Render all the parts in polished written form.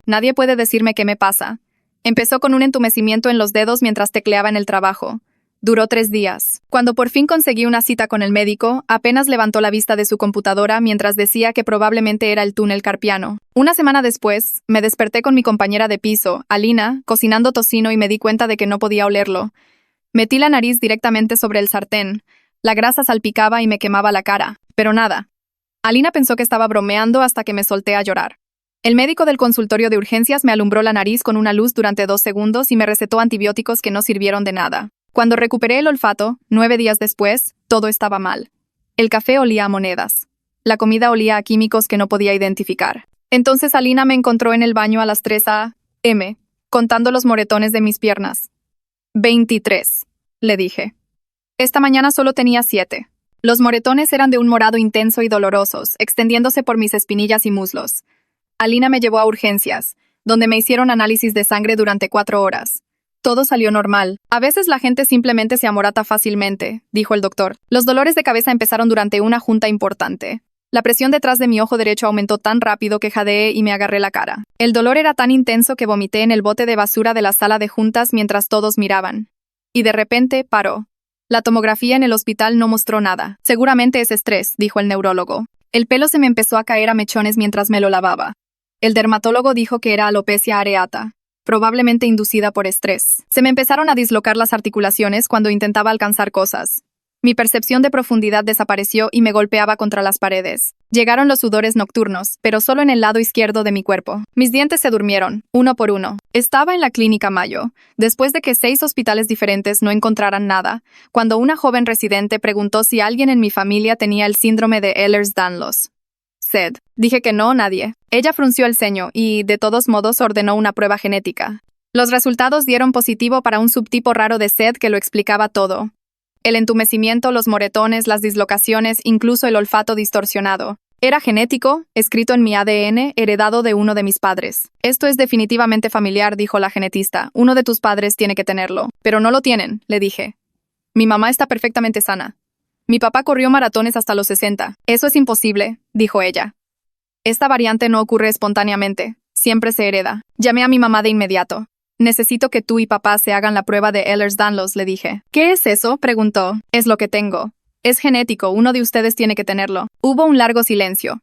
Nadie puede decirme qué me pasa. Empezó con un entumecimiento en los dedos mientras tecleaba en el trabajo. Duró 3 días. Cuando por fin conseguí una cita con el médico, apenas levantó la vista de su computadora mientras decía que probablemente era el túnel carpiano. Una semana después, me desperté con mi compañera de piso, Alina, cocinando tocino y me di cuenta de que no podía olerlo. Metí la nariz directamente sobre el sartén. La grasa salpicaba y me quemaba la cara, pero nada. Alina pensó que estaba bromeando hasta que me solté a llorar. El médico del consultorio de urgencias me alumbró la nariz con una luz durante 2 segundos y me recetó antibióticos que no sirvieron de nada. Cuando recuperé el olfato, 9 días después, todo estaba mal. El café olía a monedas. La comida olía a químicos que no podía identificar. Entonces Alina me encontró en el baño a las 3 a.m., contando los moretones de mis piernas. 23, le dije. Esta mañana solo tenía 7. Los moretones eran de un morado intenso y dolorosos, extendiéndose por mis espinillas y muslos. Alina me llevó a urgencias, donde me hicieron análisis de sangre durante 4 horas. Todo salió normal. A veces la gente simplemente se amorata fácilmente, dijo el doctor. Los dolores de cabeza empezaron durante una junta importante. La presión detrás de mi ojo derecho aumentó tan rápido que jadeé y me agarré la cara. El dolor era tan intenso que vomité en el bote de basura de la sala de juntas mientras todos miraban. Y de repente, paró. La tomografía en el hospital no mostró nada. Seguramente es estrés, dijo el neurólogo. El pelo se me empezó a caer a mechones mientras me lo lavaba. El dermatólogo dijo que era alopecia areata, probablemente inducida por estrés. Se me empezaron a dislocar las articulaciones cuando intentaba alcanzar cosas. Mi percepción de profundidad desapareció y me golpeaba contra las paredes. Llegaron los sudores nocturnos, pero solo en el lado izquierdo de mi cuerpo. Mis dientes se durmieron, uno por uno. Estaba en la clínica Mayo, después de que 6 hospitales diferentes no encontraran nada, cuando una joven residente preguntó si alguien en mi familia tenía el síndrome de Ehlers-Danlos. SED. Dije que no, nadie. Ella frunció el ceño y, de todos modos, ordenó una prueba genética. Los resultados dieron positivo para un subtipo raro de SED que lo explicaba todo. El entumecimiento, los moretones, las dislocaciones, incluso el olfato distorsionado. Era genético, escrito en mi ADN, heredado de uno de mis padres. Esto es definitivamente familiar, dijo la genetista. Uno de tus padres tiene que tenerlo. Pero no lo tienen, le dije. Mi mamá está perfectamente sana. Mi papá corrió maratones hasta los 60. Eso es imposible, dijo ella. Esta variante no ocurre espontáneamente. Siempre se hereda. Llamé a mi mamá de inmediato. Necesito que tú y papá se hagan la prueba de Ehlers-Danlos, le dije. ¿Qué es eso?, preguntó. Es lo que tengo. Es genético, uno de ustedes tiene que tenerlo. Hubo un largo silencio.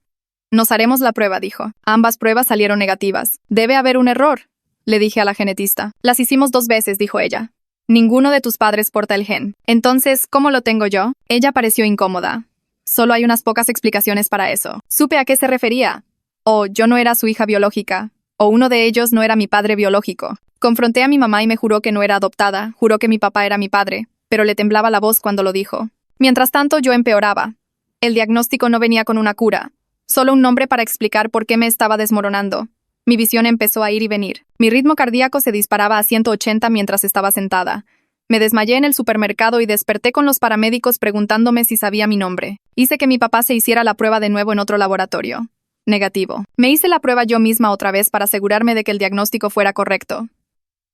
Nos haremos la prueba, dijo. Ambas pruebas salieron negativas. Debe haber un error, le dije a la genetista. Las hicimos 2 veces, dijo ella. Ninguno de tus padres porta el gen. Entonces, ¿cómo lo tengo yo? Ella pareció incómoda. Solo hay unas pocas explicaciones para eso. Supe a qué se refería. O yo no era su hija biológica. O uno de ellos no era mi padre biológico. Confronté a mi mamá y me juró que no era adoptada, juró que mi papá era mi padre, pero le temblaba la voz cuando lo dijo. Mientras tanto, yo empeoraba. El diagnóstico no venía con una cura, solo un nombre para explicar por qué me estaba desmoronando. Mi visión empezó a ir y venir. Mi ritmo cardíaco se disparaba a 180 mientras estaba sentada. Me desmayé en el supermercado y desperté con los paramédicos preguntándome si sabía mi nombre. Hice que mi papá se hiciera la prueba de nuevo en otro laboratorio. Negativo. Me hice la prueba yo misma otra vez para asegurarme de que el diagnóstico fuera correcto.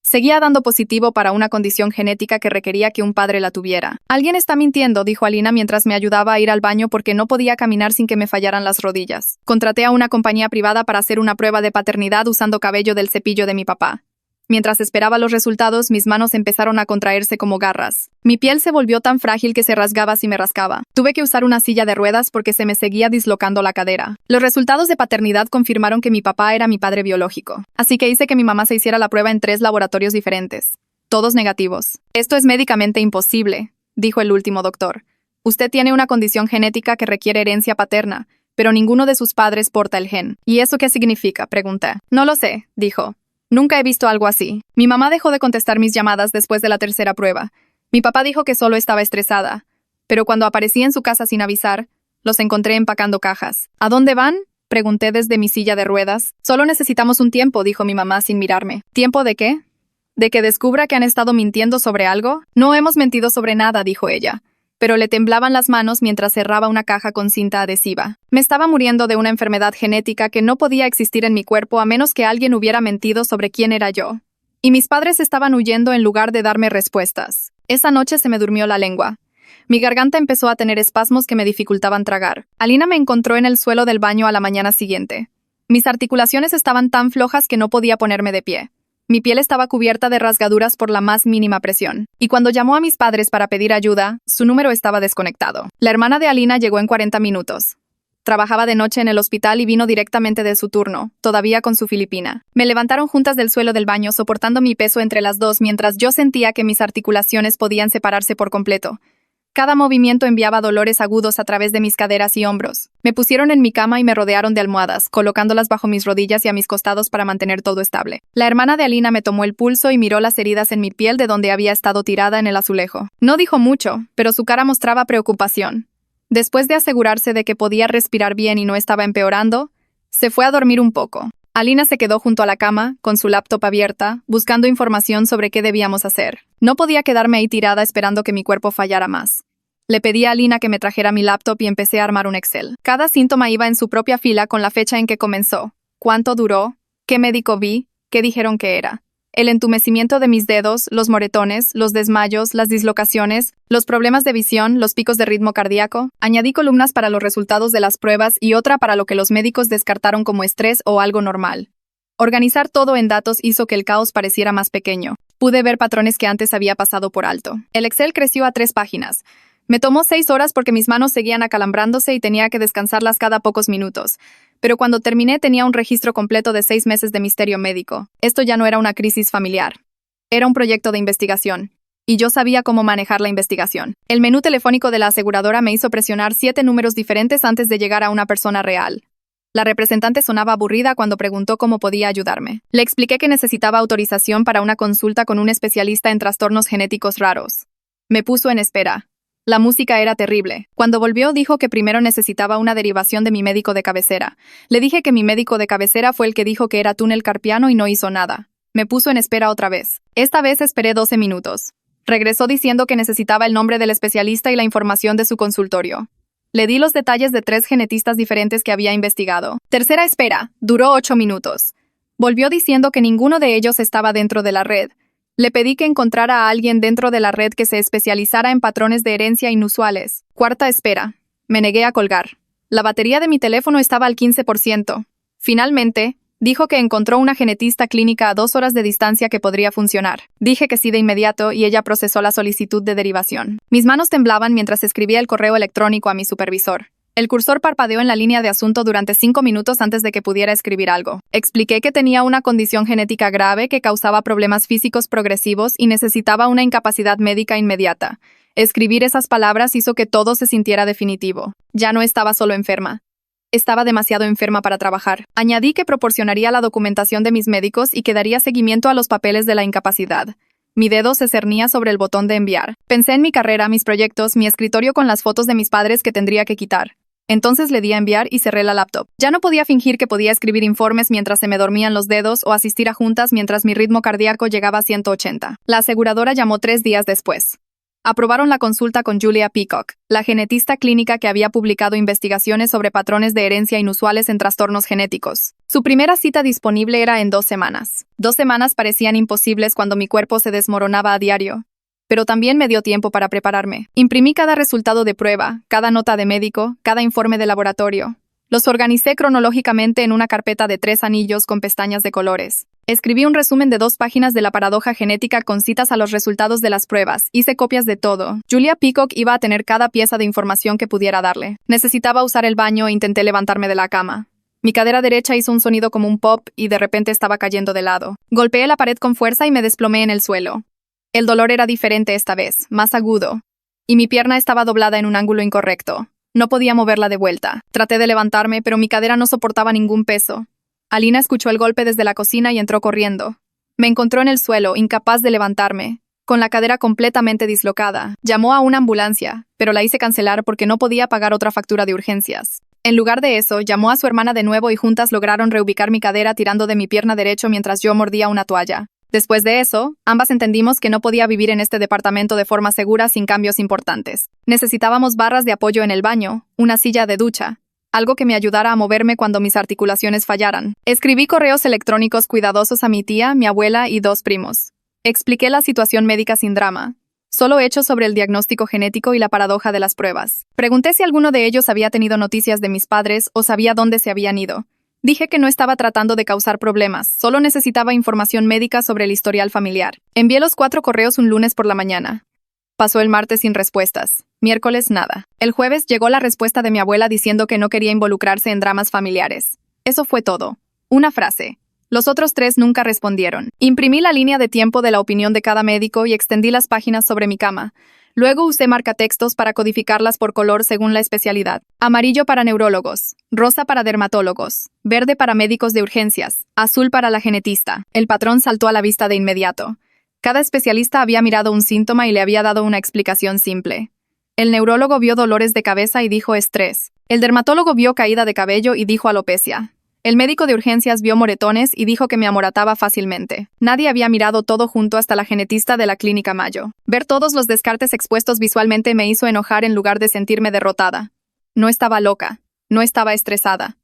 Seguía dando positivo para una condición genética que requería que un padre la tuviera. Alguien está mintiendo, dijo Alina mientras me ayudaba a ir al baño porque no podía caminar sin que me fallaran las rodillas. Contraté a una compañía privada para hacer una prueba de paternidad usando cabello del cepillo de mi papá. Mientras esperaba los resultados, mis manos empezaron a contraerse como garras. Mi piel se volvió tan frágil que se rasgaba si me rascaba. Tuve que usar una silla de ruedas porque se me seguía dislocando la cadera. Los resultados de paternidad confirmaron que mi papá era mi padre biológico. Así que hice que mi mamá se hiciera la prueba en 3 laboratorios diferentes. Todos negativos. Esto es médicamente imposible, dijo el último doctor. Usted tiene una condición genética que requiere herencia paterna, pero ninguno de sus padres porta el gen. ¿Y eso qué significa?, pregunté. No lo sé, dijo. Nunca he visto algo así. Mi mamá dejó de contestar mis llamadas después de la 3ª prueba. Mi papá dijo que solo estaba estresada. Pero cuando aparecí en su casa sin avisar, los encontré empacando cajas. ¿A dónde van?, pregunté desde mi silla de ruedas. Solo necesitamos un tiempo, dijo mi mamá sin mirarme. ¿Tiempo de qué? ¿De que descubra que han estado mintiendo sobre algo? No hemos mentido sobre nada, dijo ella. Pero le temblaban las manos mientras cerraba una caja con cinta adhesiva. Me estaba muriendo de una enfermedad genética que no podía existir en mi cuerpo a menos que alguien hubiera mentido sobre quién era yo. Y mis padres estaban huyendo en lugar de darme respuestas. Esa noche se me durmió la lengua. Mi garganta empezó a tener espasmos que me dificultaban tragar. Alina me encontró en el suelo del baño a la mañana siguiente. Mis articulaciones estaban tan flojas que no podía ponerme de pie. Mi piel estaba cubierta de rasgaduras por la más mínima presión. Y cuando llamó a mis padres para pedir ayuda, su número estaba desconectado. La hermana de Alina llegó en 40 minutos. Trabajaba de noche en el hospital y vino directamente de su turno, todavía con su filipina. Me levantaron juntas del suelo del baño, soportando mi peso entre las dos mientras yo sentía que mis articulaciones podían separarse por completo. Cada movimiento enviaba dolores agudos a través de mis caderas y hombros. Me pusieron en mi cama y me rodearon de almohadas, colocándolas bajo mis rodillas y a mis costados para mantener todo estable. La hermana de Alina me tomó el pulso y miró las heridas en mi piel de donde había estado tirada en el azulejo. No dijo mucho, pero su cara mostraba preocupación. Después de asegurarse de que podía respirar bien y no estaba empeorando, se fue a dormir un poco. Alina se quedó junto a la cama, con su laptop abierta, buscando información sobre qué debíamos hacer. No podía quedarme ahí tirada esperando que mi cuerpo fallara más. Le pedí a Alina que me trajera mi laptop y empecé a armar un Excel. Cada síntoma iba en su propia fila con la fecha en que comenzó, cuánto duró, qué médico vi, qué dijeron que era. El entumecimiento de mis dedos, los moretones, los desmayos, las dislocaciones, los problemas de visión, los picos de ritmo cardíaco. Añadí columnas para los resultados de las pruebas y otra para lo que los médicos descartaron como estrés o algo normal. Organizar todo en datos hizo que el caos pareciera más pequeño. Pude ver patrones que antes había pasado por alto. El Excel creció a 3 páginas. Me tomó 6 horas porque mis manos seguían acalambrándose y tenía que descansarlas cada pocos minutos. Pero cuando terminé tenía un registro completo de 6 meses de misterio médico. Esto ya no era una crisis familiar. Era un proyecto de investigación. Y yo sabía cómo manejar la investigación. El menú telefónico de la aseguradora me hizo presionar 7 números diferentes antes de llegar a una persona real. La representante sonaba aburrida cuando preguntó cómo podía ayudarme. Le expliqué que necesitaba autorización para una consulta con un especialista en trastornos genéticos raros. Me puso en espera. La música era terrible. Cuando volvió dijo que primero necesitaba una derivación de mi médico de cabecera. Le dije que mi médico de cabecera fue el que dijo que era túnel carpiano y no hizo nada. Me puso en espera otra vez. Esta vez esperé 12 minutos. Regresó diciendo que necesitaba el nombre del especialista y la información de su consultorio. Le di los detalles de 3 genetistas diferentes que había investigado. Tercera espera. Duró 8 minutos. Volvió diciendo que ninguno de ellos estaba dentro de la red. Le pedí que encontrara a alguien dentro de la red que se especializara en patrones de herencia inusuales. Cuarta espera. Me negué a colgar. La batería de mi teléfono estaba al 15%. Finalmente, dijo que encontró una genetista clínica a 2 horas de distancia que podría funcionar. Dije que sí de inmediato y ella procesó la solicitud de derivación. Mis manos temblaban mientras escribía el correo electrónico a mi supervisor. El cursor parpadeó en la línea de asunto durante 5 minutos antes de que pudiera escribir algo. Expliqué que tenía una condición genética grave que causaba problemas físicos progresivos y necesitaba una incapacidad médica inmediata. Escribir esas palabras hizo que todo se sintiera definitivo. Ya no estaba solo enferma. Estaba demasiado enferma para trabajar. Añadí que proporcionaría la documentación de mis médicos y que daría seguimiento a los papeles de la incapacidad. Mi dedo se cernía sobre el botón de enviar. Pensé en mi carrera, mis proyectos, mi escritorio con las fotos de mis padres que tendría que quitar. Entonces le di a enviar y cerré la laptop. Ya no podía fingir que podía escribir informes mientras se me dormían los dedos o asistir a juntas mientras mi ritmo cardíaco llegaba a 180. La aseguradora llamó 3 días después. Aprobaron la consulta con Julia Peacock, la genetista clínica que había publicado investigaciones sobre patrones de herencia inusuales en trastornos genéticos. Su primera cita disponible era en 2 semanas. 2 semanas parecían imposibles cuando mi cuerpo se desmoronaba a diario. Pero también me dio tiempo para prepararme. Imprimí cada resultado de prueba, cada nota de médico, cada informe de laboratorio. Los organicé cronológicamente en una carpeta de 3 anillos con pestañas de colores. Escribí un resumen de 2 páginas de la paradoja genética con citas a los resultados de las pruebas. Hice copias de todo. Julia Peacock iba a tener cada pieza de información que pudiera darle. Necesitaba usar el baño e intenté levantarme de la cama. Mi cadera derecha hizo un sonido como un pop y de repente estaba cayendo de lado. Golpeé la pared con fuerza y me desplomé en el suelo. El dolor era diferente esta vez, más agudo. Y mi pierna estaba doblada en un ángulo incorrecto. No podía moverla de vuelta. Traté de levantarme, pero mi cadera no soportaba ningún peso. Alina escuchó el golpe desde la cocina y entró corriendo. Me encontró en el suelo, incapaz de levantarme, con la cadera completamente dislocada. Llamó a una ambulancia, pero la hice cancelar porque no podía pagar otra factura de urgencias. En lugar de eso, llamó a su hermana de nuevo y juntas lograron reubicar mi cadera tirando de mi pierna derecho mientras yo mordía una toalla. Después de eso, ambas entendimos que no podía vivir en este departamento de forma segura sin cambios importantes. Necesitábamos barras de apoyo en el baño, una silla de ducha, algo que me ayudara a moverme cuando mis articulaciones fallaran. Escribí correos electrónicos cuidadosos a mi tía, mi abuela y 2 primos. Expliqué la situación médica sin drama, solo hechos sobre el diagnóstico genético y la paradoja de las pruebas. Pregunté si alguno de ellos había tenido noticias de mis padres o sabía dónde se habían ido. Dije que no estaba tratando de causar problemas, solo necesitaba información médica sobre el historial familiar. Envié los 4 correos un lunes por la mañana. Pasó el martes sin respuestas. Miércoles nada. El jueves llegó la respuesta de mi abuela diciendo que no quería involucrarse en dramas familiares. Eso fue todo. Una frase. Los otros 3 nunca respondieron. Imprimí la línea de tiempo de la opinión de cada médico y extendí las páginas sobre mi cama. Luego usé marcatextos para codificarlas por color según la especialidad. Amarillo para neurólogos, rosa para dermatólogos, verde para médicos de urgencias, azul para la genetista. El patrón saltó a la vista de inmediato. Cada especialista había mirado un síntoma y le había dado una explicación simple. El neurólogo vio dolores de cabeza y dijo estrés. El dermatólogo vio caída de cabello y dijo alopecia. El médico de urgencias vio moretones y dijo que me amorataba fácilmente. Nadie había mirado todo junto hasta la genetista de la clínica Mayo. Ver todos los descartes expuestos visualmente me hizo enojar en lugar de sentirme derrotada. No estaba loca. No estaba estresada.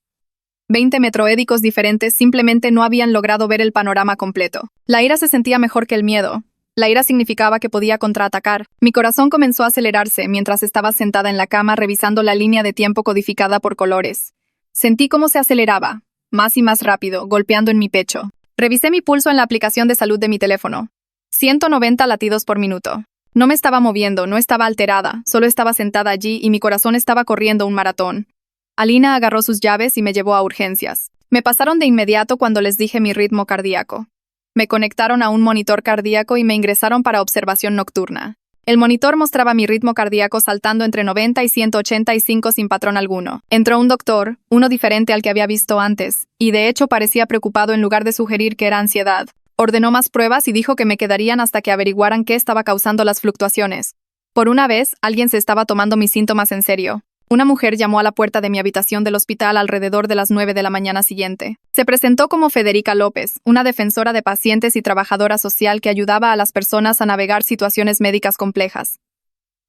20 metroédicos diferentes simplemente no habían logrado ver el panorama completo. La ira se sentía mejor que el miedo. La ira significaba que podía contraatacar. Mi corazón comenzó a acelerarse mientras estaba sentada en la cama revisando la línea de tiempo codificada por colores. Sentí cómo se aceleraba, más y más rápido, golpeando en mi pecho. Revisé mi pulso en la aplicación de salud de mi teléfono. 190 latidos por minuto. No me estaba moviendo, no estaba alterada, solo estaba sentada allí y mi corazón estaba corriendo un maratón. Alina agarró sus llaves y me llevó a urgencias. Me pasaron de inmediato cuando les dije mi ritmo cardíaco. Me conectaron a un monitor cardíaco y me ingresaron para observación nocturna. El monitor mostraba mi ritmo cardíaco saltando entre 90 y 185 sin patrón alguno. Entró un doctor, uno diferente al que había visto antes, y de hecho parecía preocupado en lugar de sugerir que era ansiedad. Ordenó más pruebas y dijo que me quedarían hasta que averiguaran qué estaba causando las fluctuaciones. Por una vez, alguien se estaba tomando mis síntomas en serio. Una mujer llamó a la puerta de mi habitación del hospital alrededor de las 9 de la mañana siguiente. Se presentó como Federica López, una defensora de pacientes y trabajadora social que ayudaba a las personas a navegar situaciones médicas complejas.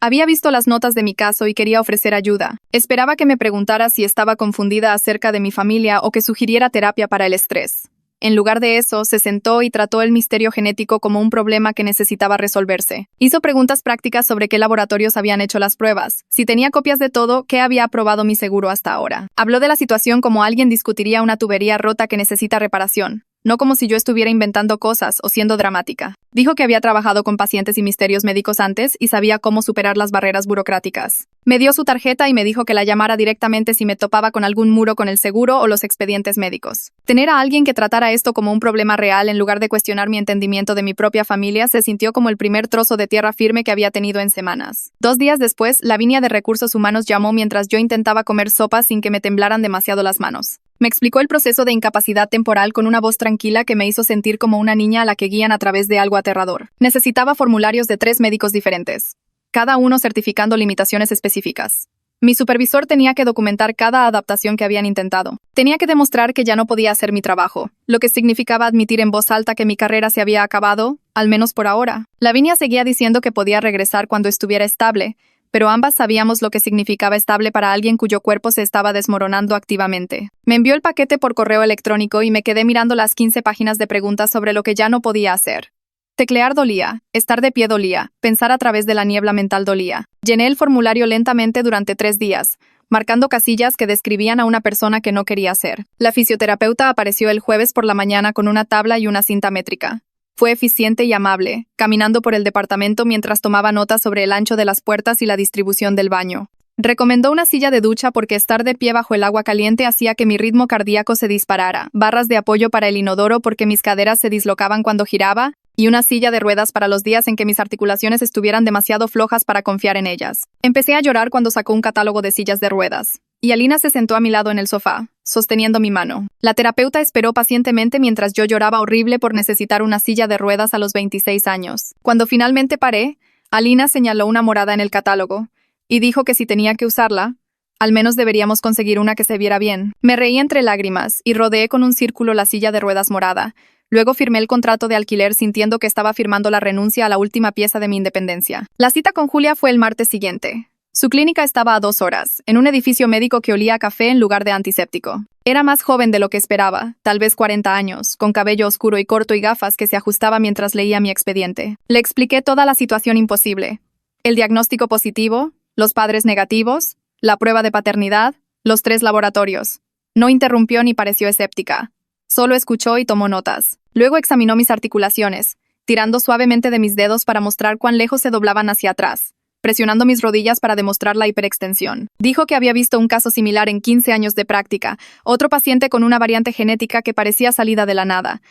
Había visto las notas de mi caso y quería ofrecer ayuda. Esperaba que me preguntara si estaba confundida acerca de mi familia o que sugiriera terapia para el estrés. En lugar de eso, se sentó y trató el misterio genético como un problema que necesitaba resolverse. Hizo preguntas prácticas sobre qué laboratorios habían hecho las pruebas, si tenía copias de todo, qué había aprobado mi seguro hasta ahora. Habló de la situación como alguien discutiría una tubería rota que necesita reparación, no como si yo estuviera inventando cosas o siendo dramática. Dijo que había trabajado con pacientes y misterios médicos antes y sabía cómo superar las barreras burocráticas. Me dio su tarjeta y me dijo que la llamara directamente si me topaba con algún muro con el seguro o los expedientes médicos. Tener a alguien que tratara esto como un problema real en lugar de cuestionar mi entendimiento de mi propia familia se sintió como el primer trozo de tierra firme que había tenido en semanas. 2 días después, Lavinia de Recursos Humanos llamó mientras yo intentaba comer sopa sin que me temblaran demasiado las manos. Me explicó el proceso de incapacidad temporal con una voz tranquila que me hizo sentir como una niña a la que guían a través de algo aterrador. Necesitaba formularios de 3 médicos diferentes, cada uno certificando limitaciones específicas. Mi supervisor tenía que documentar cada adaptación que habían intentado. Tenía que demostrar que ya no podía hacer mi trabajo, lo que significaba admitir en voz alta que mi carrera se había acabado, al menos por ahora. Lavinia seguía diciendo que podía regresar cuando estuviera estable, pero ambas sabíamos lo que significaba estable para alguien cuyo cuerpo se estaba desmoronando activamente. Me envió el paquete por correo electrónico y me quedé mirando las 15 páginas de preguntas sobre lo que ya no podía hacer. Teclear dolía, estar de pie dolía, pensar a través de la niebla mental dolía. Llené el formulario lentamente durante 3 días, marcando casillas que describían a una persona que no quería ser. La fisioterapeuta apareció el jueves por la mañana con una tabla y una cinta métrica. Fue eficiente y amable, caminando por el departamento mientras tomaba notas sobre el ancho de las puertas y la distribución del baño. Recomendó una silla de ducha porque estar de pie bajo el agua caliente hacía que mi ritmo cardíaco se disparara, barras de apoyo para el inodoro porque mis caderas se dislocaban cuando giraba, y una silla de ruedas para los días en que mis articulaciones estuvieran demasiado flojas para confiar en ellas. Empecé a llorar cuando sacó un catálogo de sillas de ruedas, y Alina se sentó a mi lado en el sofá, sosteniendo mi mano. La terapeuta esperó pacientemente mientras yo lloraba horrible por necesitar una silla de ruedas a los 26 años. Cuando finalmente paré, Alina señaló una morada en el catálogo, y dijo que si tenía que usarla, al menos deberíamos conseguir una que se viera bien. Me reí entre lágrimas y rodeé con un círculo la silla de ruedas morada. Luego firmé el contrato de alquiler sintiendo que estaba firmando la renuncia a la última pieza de mi independencia. La cita con Julia fue el martes siguiente. Su clínica estaba a 2 horas, en un edificio médico que olía a café en lugar de antiséptico. Era más joven de lo que esperaba, tal vez 40 años, con cabello oscuro y corto y gafas que se ajustaba mientras leía mi expediente. Le expliqué toda la situación imposible. El diagnóstico positivo, los padres negativos, la prueba de paternidad, los 3 laboratorios. No interrumpió ni pareció escéptica. Solo escuchó y tomó notas. Luego examinó mis articulaciones, tirando suavemente de mis dedos para mostrar cuán lejos se doblaban hacia atrás, presionando mis rodillas para demostrar la hiperextensión. Dijo que había visto un caso similar en 15 años de práctica, otro paciente con una variante genética que parecía salida de la nada.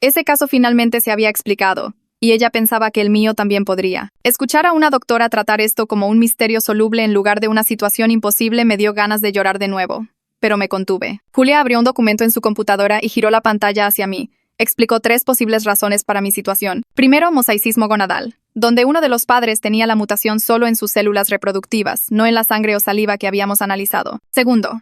Ese caso finalmente se había explicado, y ella pensaba que el mío también podría. Escuchar a una doctora tratar esto como un misterio soluble en lugar de una situación imposible me dio ganas de llorar de nuevo, pero me contuve. Julia abrió un documento en su computadora y giró la pantalla hacia mí. Explicó 3 posibles razones para mi situación. Primero, mosaicismo gonadal, donde uno de los padres tenía la mutación solo en sus células reproductivas, no en la sangre o saliva que habíamos analizado. Segundo,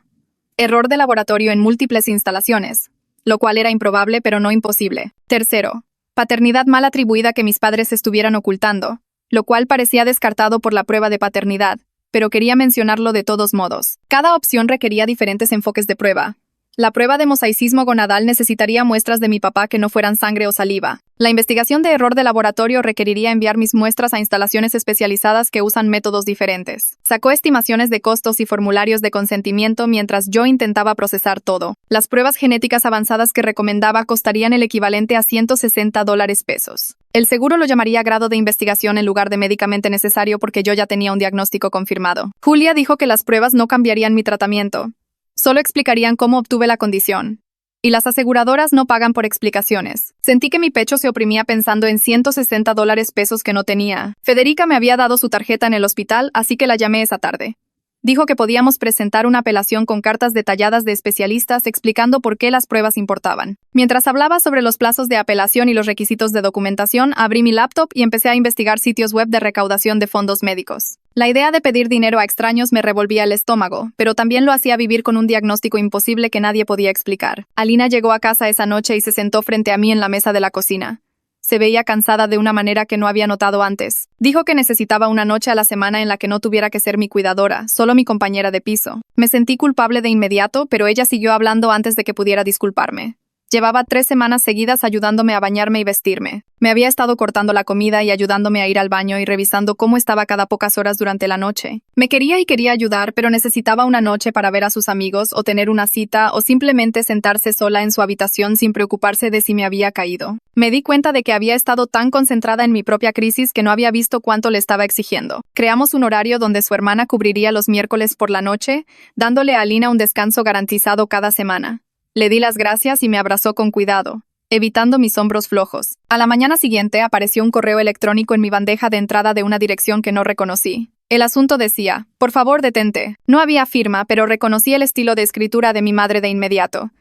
error de laboratorio en múltiples instalaciones, lo cual era improbable pero no imposible. Tercero, paternidad mal atribuida que mis padres estuvieran ocultando, lo cual parecía descartado por la prueba de paternidad, pero quería mencionarlo de todos modos. Cada opción requería diferentes enfoques de prueba. La prueba de mosaicismo gonadal necesitaría muestras de mi papá que no fueran sangre o saliva. La investigación de error de laboratorio requeriría enviar mis muestras a instalaciones especializadas que usan métodos diferentes. Sacó estimaciones de costos y formularios de consentimiento mientras yo intentaba procesar todo. Las pruebas genéticas avanzadas que recomendaba costarían el equivalente a $160. El seguro lo llamaría grado de investigación en lugar de médicamente necesario porque yo ya tenía un diagnóstico confirmado. Julia dijo que las pruebas no cambiarían mi tratamiento. Solo explicarían cómo obtuve la condición. Y las aseguradoras no pagan por explicaciones. Sentí que mi pecho se oprimía pensando en $160 que no tenía. Federica me había dado su tarjeta en el hospital, así que la llamé esa tarde. Dijo que podíamos presentar una apelación con cartas detalladas de especialistas explicando por qué las pruebas importaban. Mientras hablaba sobre los plazos de apelación y los requisitos de documentación, abrí mi laptop y empecé a investigar sitios web de recaudación de fondos médicos. La idea de pedir dinero a extraños me revolvía el estómago, pero también lo hacía vivir con un diagnóstico imposible que nadie podía explicar. Alina llegó a casa esa noche y se sentó frente a mí en la mesa de la cocina. Se veía cansada de una manera que no había notado antes. Dijo que necesitaba una noche a la semana en la que no tuviera que ser mi cuidadora, solo mi compañera de piso. Me sentí culpable de inmediato, pero ella siguió hablando antes de que pudiera disculparme. Llevaba 3 semanas seguidas ayudándome a bañarme y vestirme. Me había estado cortando la comida y ayudándome a ir al baño y revisando cómo estaba cada pocas horas durante la noche. Me quería y quería ayudar, pero necesitaba una noche para ver a sus amigos o tener una cita o simplemente sentarse sola en su habitación sin preocuparse de si me había caído. Me di cuenta de que había estado tan concentrada en mi propia crisis que no había visto cuánto le estaba exigiendo. Creamos un horario donde su hermana cubriría los miércoles por la noche, dándole a Alina un descanso garantizado cada semana. Le di las gracias y me abrazó con cuidado, evitando mis hombros flojos. A la mañana siguiente apareció un correo electrónico en mi bandeja de entrada de una dirección que no reconocí. El asunto decía, por favor detente. No había firma, pero reconocí el estilo de escritura de mi madre de inmediato.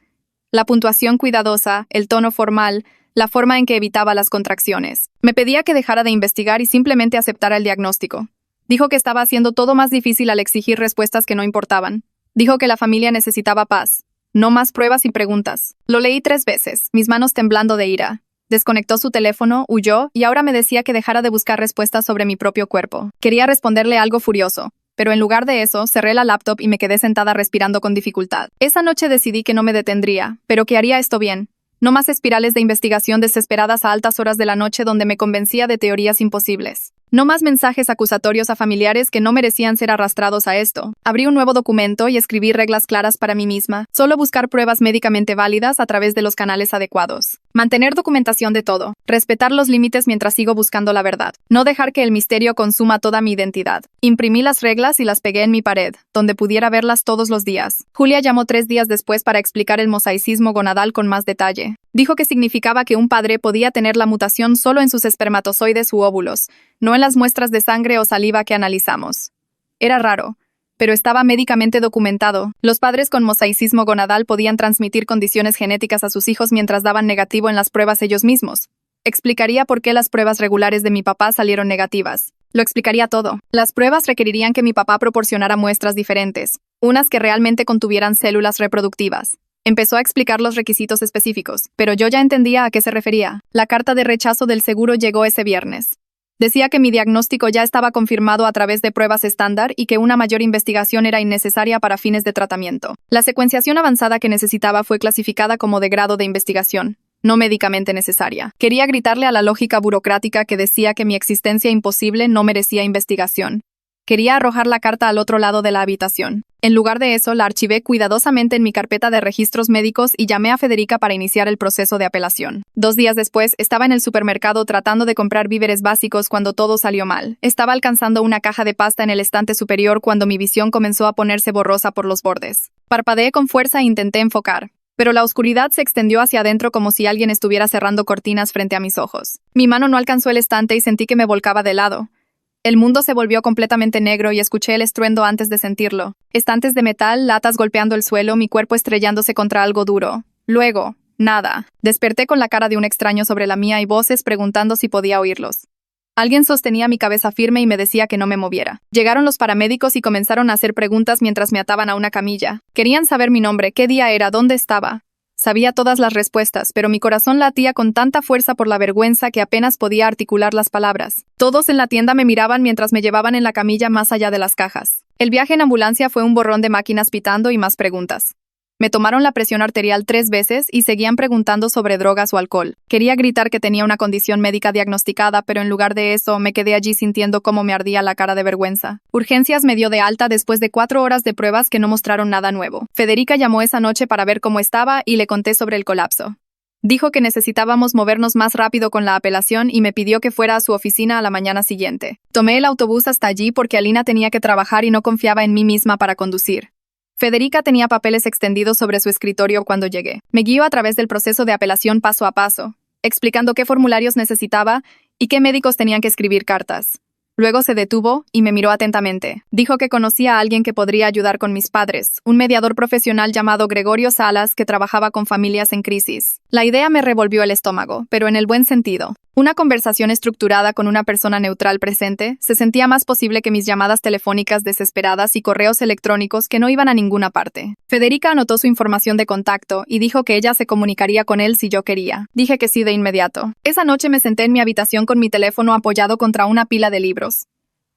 La puntuación cuidadosa, el tono formal, la forma en que evitaba las contracciones. Me pedía que dejara de investigar y simplemente aceptara el diagnóstico. Dijo que estaba haciendo todo más difícil al exigir respuestas que no importaban. Dijo que la familia necesitaba paz. No más pruebas y preguntas. Lo leí 3 veces, mis manos temblando de ira. Desconectó su teléfono, huyó, y ahora me decía que dejara de buscar respuestas sobre mi propio cuerpo. Quería responderle algo furioso, pero en lugar de eso, cerré la laptop y me quedé sentada respirando con dificultad. Esa noche decidí que no me detendría, pero que haría esto bien. No más espirales de investigación desesperadas a altas horas de la noche donde me convencía de teorías imposibles. No más mensajes acusatorios a familiares que no merecían ser arrastrados a esto. Abrí un nuevo documento y escribí reglas claras para mí misma. Solo buscar pruebas médicamente válidas a través de los canales adecuados. Mantener documentación de todo. Respetar los límites mientras sigo buscando la verdad. No dejar que el misterio consuma toda mi identidad. Imprimí las reglas y las pegué en mi pared, donde pudiera verlas todos los días. Julia llamó 3 días después para explicar el mosaicismo gonadal con más detalle. Dijo que significaba que un padre podía tener la mutación solo en sus espermatozoides u óvulos, no en las muestras de sangre o saliva que analizamos. Era raro, pero estaba médicamente documentado. Los padres con mosaicismo gonadal podían transmitir condiciones genéticas a sus hijos mientras daban negativo en las pruebas ellos mismos. Explicaría por qué las pruebas regulares de mi papá salieron negativas. Lo explicaría todo. Las pruebas requerirían que mi papá proporcionara muestras diferentes, unas que realmente contuvieran células reproductivas. Empezó a explicar los requisitos específicos, pero yo ya entendía a qué se refería. La carta de rechazo del seguro llegó ese viernes. Decía que mi diagnóstico ya estaba confirmado a través de pruebas estándar y que una mayor investigación era innecesaria para fines de tratamiento. La secuenciación avanzada que necesitaba fue clasificada como de grado de investigación, no médicamente necesaria. Quería gritarle a la lógica burocrática que decía que mi existencia imposible no merecía investigación. Quería arrojar la carta al otro lado de la habitación. En lugar de eso, la archivé cuidadosamente en mi carpeta de registros médicos y llamé a Federica para iniciar el proceso de apelación. 2 días después, estaba en el supermercado tratando de comprar víveres básicos cuando todo salió mal. Estaba alcanzando una caja de pasta en el estante superior cuando mi visión comenzó a ponerse borrosa por los bordes. Parpadeé con fuerza e intenté enfocar, pero la oscuridad se extendió hacia adentro como si alguien estuviera cerrando cortinas frente a mis ojos. Mi mano no alcanzó el estante y sentí que me volcaba de lado. El mundo se volvió completamente negro y escuché el estruendo antes de sentirlo. Estantes de metal, latas golpeando el suelo, mi cuerpo estrellándose contra algo duro. Luego, nada. Desperté con la cara de un extraño sobre la mía y voces preguntando si podía oírlos. Alguien sostenía mi cabeza firme y me decía que no me moviera. Llegaron los paramédicos y comenzaron a hacer preguntas mientras me ataban a una camilla. Querían saber mi nombre, qué día era, dónde estaba. Sabía todas las respuestas, pero mi corazón latía con tanta fuerza por la vergüenza que apenas podía articular las palabras. Todos en la tienda me miraban mientras me llevaban en la camilla más allá de las cajas. El viaje en ambulancia fue un borrón de máquinas pitando y más preguntas. Me tomaron la presión arterial 3 veces y seguían preguntando sobre drogas o alcohol. Quería gritar que tenía una condición médica diagnosticada, pero en lugar de eso, me quedé allí sintiendo cómo me ardía la cara de vergüenza. Urgencias me dio de alta después de 4 horas de pruebas que no mostraron nada nuevo. Federica llamó esa noche para ver cómo estaba y le conté sobre el colapso. Dijo que necesitábamos movernos más rápido con la apelación y me pidió que fuera a su oficina a la mañana siguiente. Tomé el autobús hasta allí porque Alina tenía que trabajar y no confiaba en mí misma para conducir. Federica tenía papeles extendidos sobre su escritorio cuando llegué. Me guió a través del proceso de apelación paso a paso, explicando qué formularios necesitaba y qué médicos tenían que escribir cartas. Luego se detuvo y me miró atentamente. Dijo que conocía a alguien que podría ayudar con mis padres, un mediador profesional llamado Gregorio Salas que trabajaba con familias en crisis. La idea me revolvió el estómago, pero en el buen sentido. Una conversación estructurada con una persona neutral presente se sentía más posible que mis llamadas telefónicas desesperadas y correos electrónicos que no iban a ninguna parte. Federica anotó su información de contacto y dijo que ella se comunicaría con él si yo quería. Dije que sí de inmediato. Esa noche me senté en mi habitación con mi teléfono apoyado contra una pila de libros.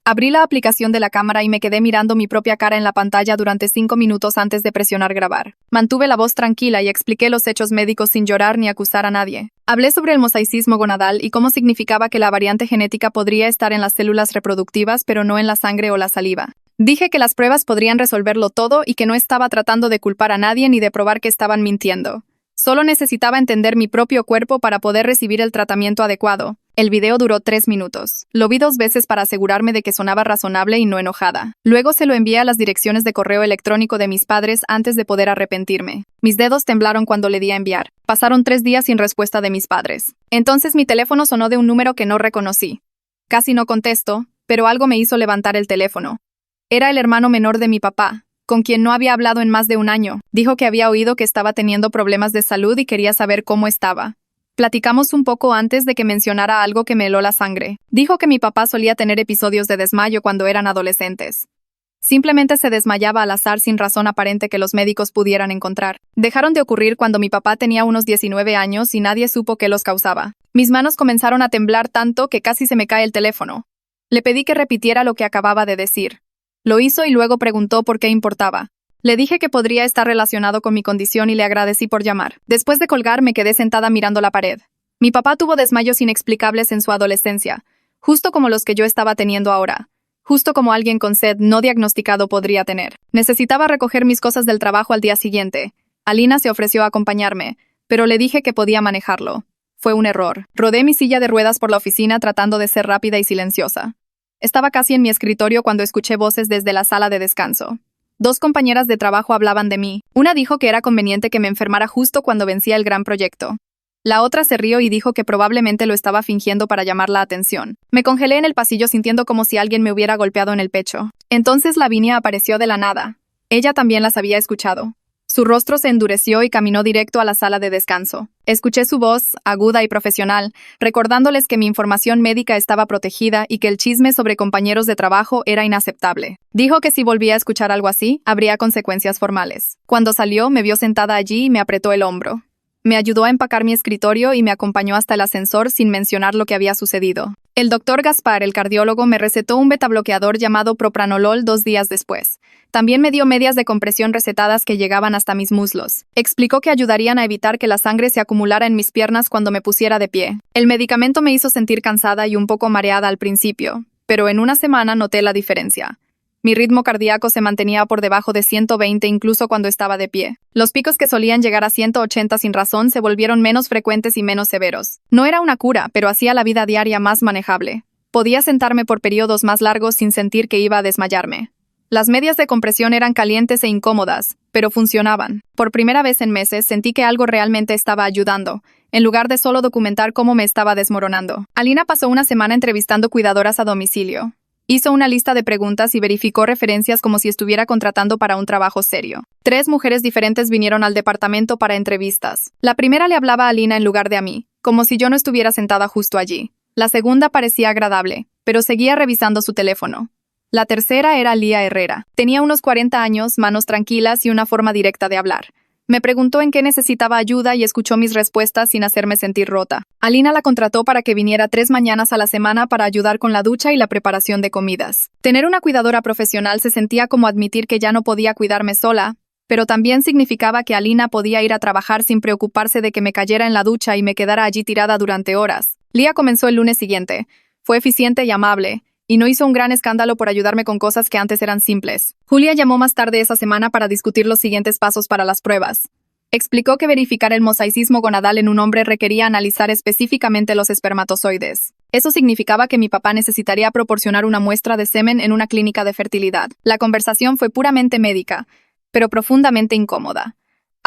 Abrí la aplicación de la cámara y me quedé mirando mi propia cara en la pantalla durante 5 minutos antes de presionar grabar. Mantuve la voz tranquila y expliqué los hechos médicos sin llorar ni acusar a nadie. Hablé sobre el mosaicismo gonadal y cómo significaba que la variante genética podría estar en las células reproductivas pero no en la sangre o la saliva. Dije que las pruebas podrían resolverlo todo y que no estaba tratando de culpar a nadie ni de probar que estaban mintiendo. Solo necesitaba entender mi propio cuerpo para poder recibir el tratamiento adecuado. El video duró 3 minutos. Lo vi 2 veces para asegurarme de que sonaba razonable y no enojada. Luego se lo envié a las direcciones de correo electrónico de mis padres antes de poder arrepentirme. Mis dedos temblaron cuando le di a enviar. Pasaron 3 días sin respuesta de mis padres. Entonces mi teléfono sonó de un número que no reconocí. Casi no contesto, pero algo me hizo levantar el teléfono. Era el hermano menor de mi papá, con quien no había hablado en más de un año. Dijo que había oído que estaba teniendo problemas de salud y quería saber cómo estaba. Platicamos un poco antes de que mencionara algo que me heló la sangre. Dijo que mi papá solía tener episodios de desmayo cuando eran adolescentes. Simplemente se desmayaba al azar sin razón aparente que los médicos pudieran encontrar. Dejaron de ocurrir cuando mi papá tenía unos 19 años y nadie supo qué los causaba. Mis manos comenzaron a temblar tanto que casi se me cae el teléfono. Le pedí que repitiera lo que acababa de decir. Lo hizo y luego preguntó por qué importaba. Le dije que podría estar relacionado con mi condición y le agradecí por llamar. Después de colgar, me quedé sentada mirando la pared. Mi papá tuvo desmayos inexplicables en su adolescencia, justo como los que yo estaba teniendo ahora. Justo como alguien con SED no diagnosticado podría tener. Necesitaba recoger mis cosas del trabajo al día siguiente. Alina se ofreció a acompañarme, pero le dije que podía manejarlo. Fue un error. Rodé mi silla de ruedas por la oficina tratando de ser rápida y silenciosa. Estaba casi en mi escritorio cuando escuché voces desde la sala de descanso. 2 compañeras de trabajo hablaban de mí. Una dijo que era conveniente que me enfermara justo cuando vencía el gran proyecto. La otra se rió y dijo que probablemente lo estaba fingiendo para llamar la atención. Me congelé en el pasillo sintiendo como si alguien me hubiera golpeado en el pecho. Entonces Lavinia apareció de la nada. Ella también las había escuchado. Su rostro se endureció y caminó directo a la sala de descanso. Escuché su voz, aguda y profesional, recordándoles que mi información médica estaba protegida y que el chisme sobre compañeros de trabajo era inaceptable. Dijo que si volvía a escuchar algo así, habría consecuencias formales. Cuando salió, me vio sentada allí y me apretó el hombro. Me ayudó a empacar mi escritorio y me acompañó hasta el ascensor sin mencionar lo que había sucedido. El doctor Gaspar, el cardiólogo, me recetó un betabloqueador llamado propranolol 2 días después. También me dio medias de compresión recetadas que llegaban hasta mis muslos. Explicó que ayudarían a evitar que la sangre se acumulara en mis piernas cuando me pusiera de pie. El medicamento me hizo sentir cansada y un poco mareada al principio, pero en una semana noté la diferencia. Mi ritmo cardíaco se mantenía por debajo de 120 incluso cuando estaba de pie. Los picos que solían llegar a 180 sin razón se volvieron menos frecuentes y menos severos. No era una cura, pero hacía la vida diaria más manejable. Podía sentarme por periodos más largos sin sentir que iba a desmayarme. Las medias de compresión eran calientes e incómodas, pero funcionaban. Por primera vez en meses sentí que algo realmente estaba ayudando, en lugar de solo documentar cómo me estaba desmoronando. Alina pasó una semana entrevistando cuidadoras a domicilio. Hizo una lista de preguntas y verificó referencias como si estuviera contratando para un trabajo serio. 3 mujeres diferentes vinieron al departamento para entrevistas. La primera le hablaba a Alina en lugar de a mí, como si yo no estuviera sentada justo allí. La segunda parecía agradable, pero seguía revisando su teléfono. La tercera era Lía Herrera. Tenía unos 40 años, manos tranquilas y una forma directa de hablar. Me preguntó en qué necesitaba ayuda y escuchó mis respuestas sin hacerme sentir rota. Alina la contrató para que viniera 3 mañanas a la semana para ayudar con la ducha y la preparación de comidas. Tener una cuidadora profesional se sentía como admitir que ya no podía cuidarme sola, pero también significaba que Alina podía ir a trabajar sin preocuparse de que me cayera en la ducha y me quedara allí tirada durante horas. Lía comenzó el lunes siguiente. Fue eficiente y amable, y no hizo un gran escándalo por ayudarme con cosas que antes eran simples. Julia llamó más tarde esa semana para discutir los siguientes pasos para las pruebas. Explicó que verificar el mosaicismo gonadal en un hombre requería analizar específicamente los espermatozoides. Eso significaba que mi papá necesitaría proporcionar una muestra de semen en una clínica de fertilidad. La conversación fue puramente médica, pero profundamente incómoda.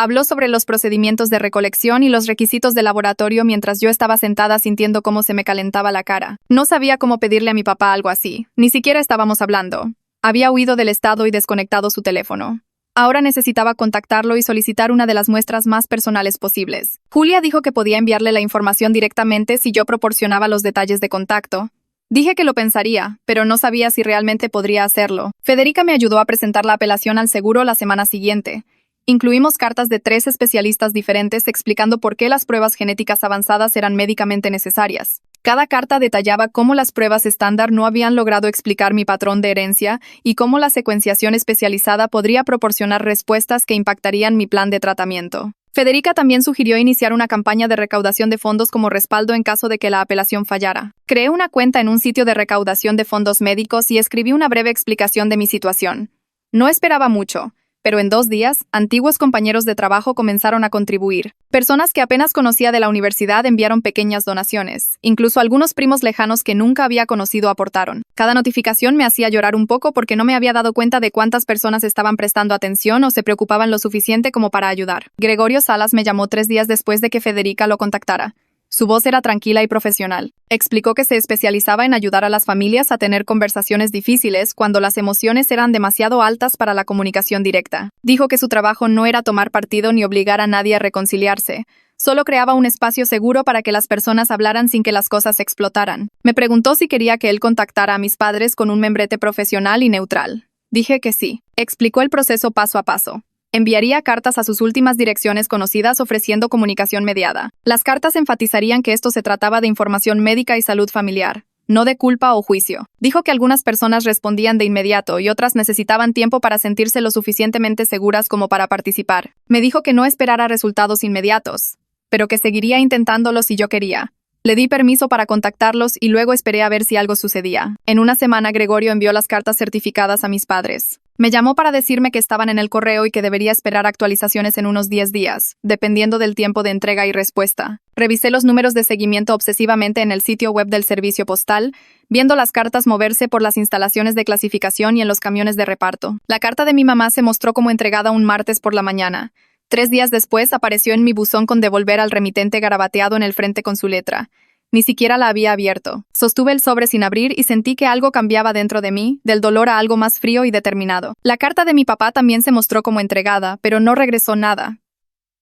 Habló sobre los procedimientos de recolección y los requisitos de laboratorio mientras yo estaba sentada sintiendo cómo se me calentaba la cara. No sabía cómo pedirle a mi papá algo así. Ni siquiera estábamos hablando. Había huido del estado y desconectado su teléfono. Ahora necesitaba contactarlo y solicitar una de las muestras más personales posibles. Julia dijo que podía enviarle la información directamente si yo proporcionaba los detalles de contacto. Dije que lo pensaría, pero no sabía si realmente podría hacerlo. Federica me ayudó a presentar la apelación al seguro la semana siguiente. Incluimos cartas de 3 especialistas diferentes explicando por qué las pruebas genéticas avanzadas eran médicamente necesarias. Cada carta detallaba cómo las pruebas estándar no habían logrado explicar mi patrón de herencia y cómo la secuenciación especializada podría proporcionar respuestas que impactarían mi plan de tratamiento. Federica también sugirió iniciar una campaña de recaudación de fondos como respaldo en caso de que la apelación fallara. Creé una cuenta en un sitio de recaudación de fondos médicos y escribí una breve explicación de mi situación. No esperaba mucho, pero en 2 días, antiguos compañeros de trabajo comenzaron a contribuir. Personas que apenas conocía de la universidad enviaron pequeñas donaciones. Incluso algunos primos lejanos que nunca había conocido aportaron. Cada notificación me hacía llorar un poco porque no me había dado cuenta de cuántas personas estaban prestando atención o se preocupaban lo suficiente como para ayudar. Gregorio Salas me llamó 3 días después de que Federica lo contactara. Su voz era tranquila y profesional. Explicó que se especializaba en ayudar a las familias a tener conversaciones difíciles cuando las emociones eran demasiado altas para la comunicación directa. Dijo que su trabajo no era tomar partido ni obligar a nadie a reconciliarse. Solo creaba un espacio seguro para que las personas hablaran sin que las cosas explotaran. Me preguntó si quería que él contactara a mis padres con un membrete profesional y neutral. Dije que sí. Explicó el proceso paso a paso. Enviaría cartas a sus últimas direcciones conocidas ofreciendo comunicación mediada. Las cartas enfatizarían que esto se trataba de información médica y salud familiar, no de culpa o juicio. Dijo que algunas personas respondían de inmediato y otras necesitaban tiempo para sentirse lo suficientemente seguras como para participar. Me dijo que no esperara resultados inmediatos, pero que seguiría intentándolo si yo quería. Le di permiso para contactarlos y luego esperé a ver si algo sucedía. En una semana, Gregorio envió las cartas certificadas a mis padres. Me llamó para decirme que estaban en el correo y que debería esperar actualizaciones en unos 10 días, dependiendo del tiempo de entrega y respuesta. Revisé los números de seguimiento obsesivamente en el sitio web del servicio postal, viendo las cartas moverse por las instalaciones de clasificación y en los camiones de reparto. La carta de mi mamá se mostró como entregada un martes por la mañana. 3 días después apareció en mi buzón con devolver al remitente garabateado en el frente con su letra. Ni siquiera la había abierto. Sostuve el sobre sin abrir y sentí que algo cambiaba dentro de mí, del dolor a algo más frío y determinado. La carta de mi papá también se mostró como entregada, pero no regresó nada.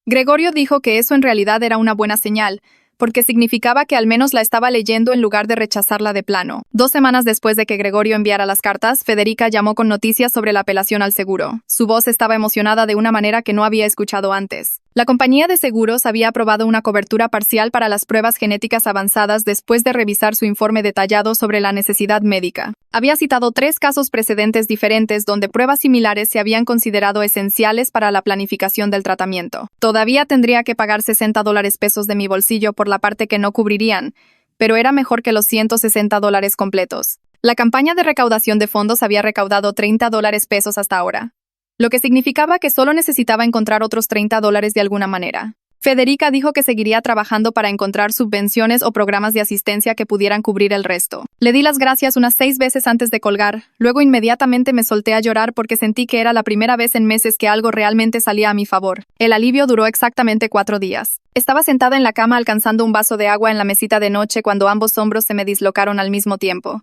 Gregorio dijo que eso en realidad era una buena señal, porque significaba que al menos la estaba leyendo en lugar de rechazarla de plano. 2 semanas después de que Gregorio enviara las cartas, Federica llamó con noticias sobre la apelación al seguro. Su voz estaba emocionada de una manera que no había escuchado antes. La compañía de seguros había aprobado una cobertura parcial para las pruebas genéticas avanzadas después de revisar su informe detallado sobre la necesidad médica. Había citado 3 casos precedentes diferentes donde pruebas similares se habían considerado esenciales para la planificación del tratamiento. Todavía tendría que pagar $60 de mi bolsillo por la parte que no cubrirían, pero era mejor que los $160 completos. La campaña de recaudación de fondos había recaudado $30 hasta ahora, lo que significaba que solo necesitaba encontrar otros $30 de alguna manera. Federica dijo que seguiría trabajando para encontrar subvenciones o programas de asistencia que pudieran cubrir el resto. Le di las gracias unas 6 veces antes de colgar, luego inmediatamente me solté a llorar porque sentí que era la primera vez en meses que algo realmente salía a mi favor. El alivio duró exactamente 4 días. Estaba sentada en la cama alcanzando un vaso de agua en la mesita de noche cuando ambos hombros se me dislocaron al mismo tiempo.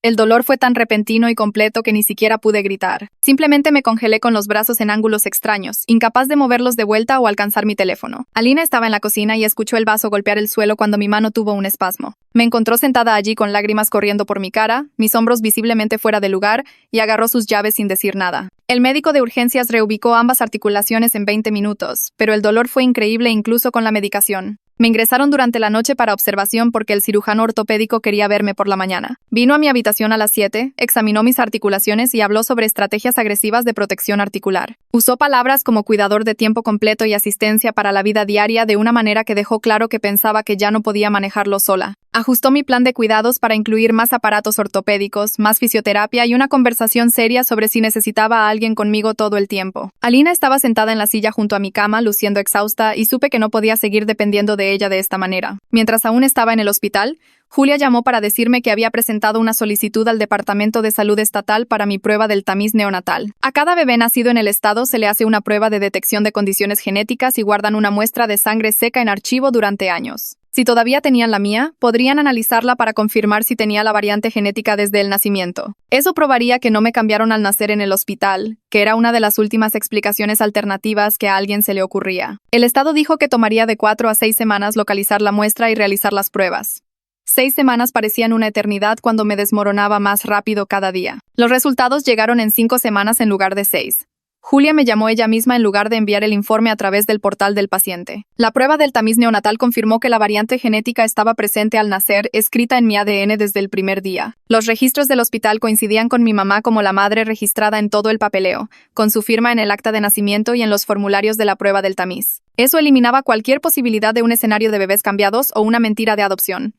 El dolor fue tan repentino y completo que ni siquiera pude gritar. Simplemente me congelé con los brazos en ángulos extraños, incapaz de moverlos de vuelta o alcanzar mi teléfono. Alina estaba en la cocina y escuchó el vaso golpear el suelo cuando mi mano tuvo un espasmo. Me encontró sentada allí con lágrimas corriendo por mi cara, mis hombros visiblemente fuera de lugar, y agarró sus llaves sin decir nada. El médico de urgencias reubicó ambas articulaciones en 20 minutos, pero el dolor fue increíble incluso con la medicación. Me ingresaron durante la noche para observación porque el cirujano ortopédico quería verme por la mañana. Vino a mi habitación a las 7, examinó mis articulaciones y habló sobre estrategias agresivas de protección articular. Usó palabras como cuidador de tiempo completo y asistencia para la vida diaria de una manera que dejó claro que pensaba que ya no podía manejarlo sola. Ajustó mi plan de cuidados para incluir más aparatos ortopédicos, más fisioterapia y una conversación seria sobre si necesitaba a alguien conmigo todo el tiempo. Alina estaba sentada en la silla junto a mi cama, luciendo exhausta, y supe que no podía seguir dependiendo de ella de esta manera. Mientras aún estaba en el hospital, Julia llamó para decirme que había presentado una solicitud al Departamento de Salud Estatal para mi prueba del tamiz neonatal. A cada bebé nacido en el estado se le hace una prueba de detección de condiciones genéticas y guardan una muestra de sangre seca en archivo durante años. Si todavía tenían la mía, podrían analizarla para confirmar si tenía la variante genética desde el nacimiento. Eso probaría que no me cambiaron al nacer en el hospital, que era una de las últimas explicaciones alternativas que a alguien se le ocurría. El estado dijo que tomaría de 4 a 6 semanas localizar la muestra y realizar las pruebas. 6 semanas parecían una eternidad cuando me desmoronaba más rápido cada día. Los resultados llegaron en 5 semanas en lugar de 6. Julia me llamó ella misma en lugar de enviar el informe a través del portal del paciente. La prueba del tamiz neonatal confirmó que la variante genética estaba presente al nacer, escrita en mi ADN desde el primer día. Los registros del hospital coincidían con mi mamá como la madre registrada en todo el papeleo, con su firma en el acta de nacimiento y en los formularios de la prueba del tamiz. Eso eliminaba cualquier posibilidad de un escenario de bebés cambiados o una mentira de adopción.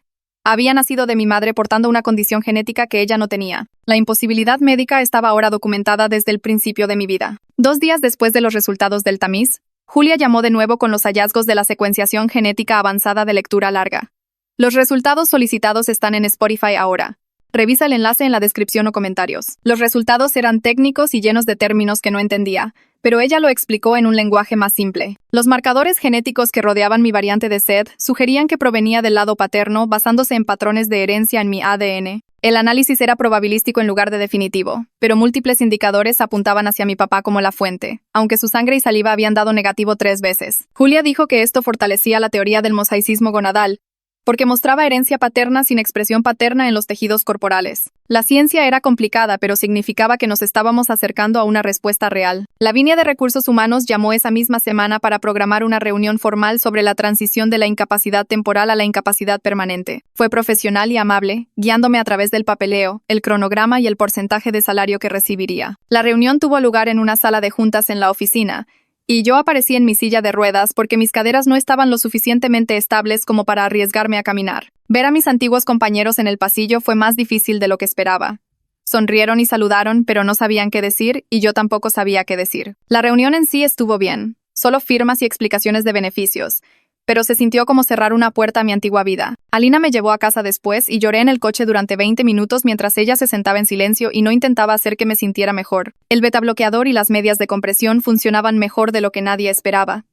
Había nacido de mi madre portando una condición genética que ella no tenía. La imposibilidad médica estaba ahora documentada desde el principio de mi vida. 2 días después de los resultados del tamiz, Julia llamó de nuevo con los hallazgos de la secuenciación genética avanzada de lectura larga. Los resultados solicitados están en Spotify ahora. Revisa el enlace en la descripción o comentarios. Los resultados eran técnicos y llenos de términos que no entendía, pero ella lo explicó en un lenguaje más simple. Los marcadores genéticos que rodeaban mi variante de SED sugerían que provenía del lado paterno basándose en patrones de herencia en mi ADN. El análisis era probabilístico en lugar de definitivo, pero múltiples indicadores apuntaban hacia mi papá como la fuente, aunque su sangre y saliva habían dado negativo 3 veces. Julia dijo que esto fortalecía la teoría del mosaicismo gonadal, porque mostraba herencia paterna sin expresión paterna en los tejidos corporales. La ciencia era complicada, pero significaba que nos estábamos acercando a una respuesta real. La línea de recursos humanos llamó esa misma semana para programar una reunión formal sobre la transición de la incapacidad temporal a la incapacidad permanente. Fue profesional y amable, guiándome a través del papeleo, el cronograma y el porcentaje de salario que recibiría. La reunión tuvo lugar en una sala de juntas en la oficina, y yo aparecí en mi silla de ruedas porque mis caderas no estaban lo suficientemente estables como para arriesgarme a caminar. Ver a mis antiguos compañeros en el pasillo fue más difícil de lo que esperaba. Sonrieron y saludaron, pero no sabían qué decir, y yo tampoco sabía qué decir. La reunión en sí estuvo bien, solo firmas y explicaciones de beneficios, pero se sintió como cerrar una puerta a mi antigua vida. Alina me llevó a casa después y lloré en el coche durante 20 minutos mientras ella se sentaba en silencio y no intentaba hacer que me sintiera mejor. El betabloqueador y las medias de compresión funcionaban mejor de lo que nadie esperaba.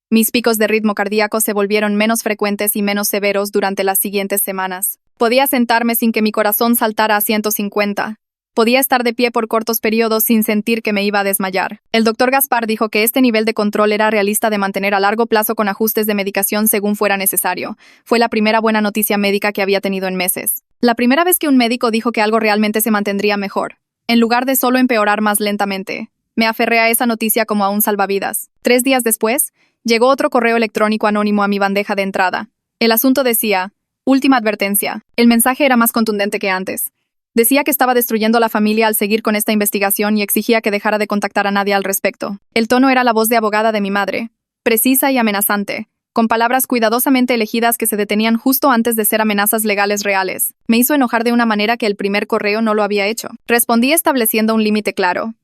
Mis picos de ritmo cardíaco se volvieron menos frecuentes y menos severos durante las siguientes semanas. Podía sentarme sin que mi corazón saltara a 150. Podía estar de pie por cortos periodos sin sentir que me iba a desmayar. El doctor Gaspar dijo que este nivel de control era realista de mantener a largo plazo con ajustes de medicación según fuera necesario. Fue la primera buena noticia médica que había tenido en meses. La primera vez que un médico dijo que algo realmente se mantendría mejor, en lugar de solo empeorar más lentamente. Me aferré a esa noticia como a un salvavidas. 3 días después, llegó otro correo electrónico anónimo a mi bandeja de entrada. El asunto decía: última advertencia. El mensaje era más contundente que antes. Decía que estaba destruyendo la familia al seguir con esta investigación y exigía que dejara de contactar a nadie al respecto. El tono era la voz de abogada de mi madre, precisa y amenazante, con palabras cuidadosamente elegidas que se detenían justo antes de ser amenazas legales reales. Me hizo enojar de una manera que el primer correo no lo había hecho. Respondí estableciendo un límite claro.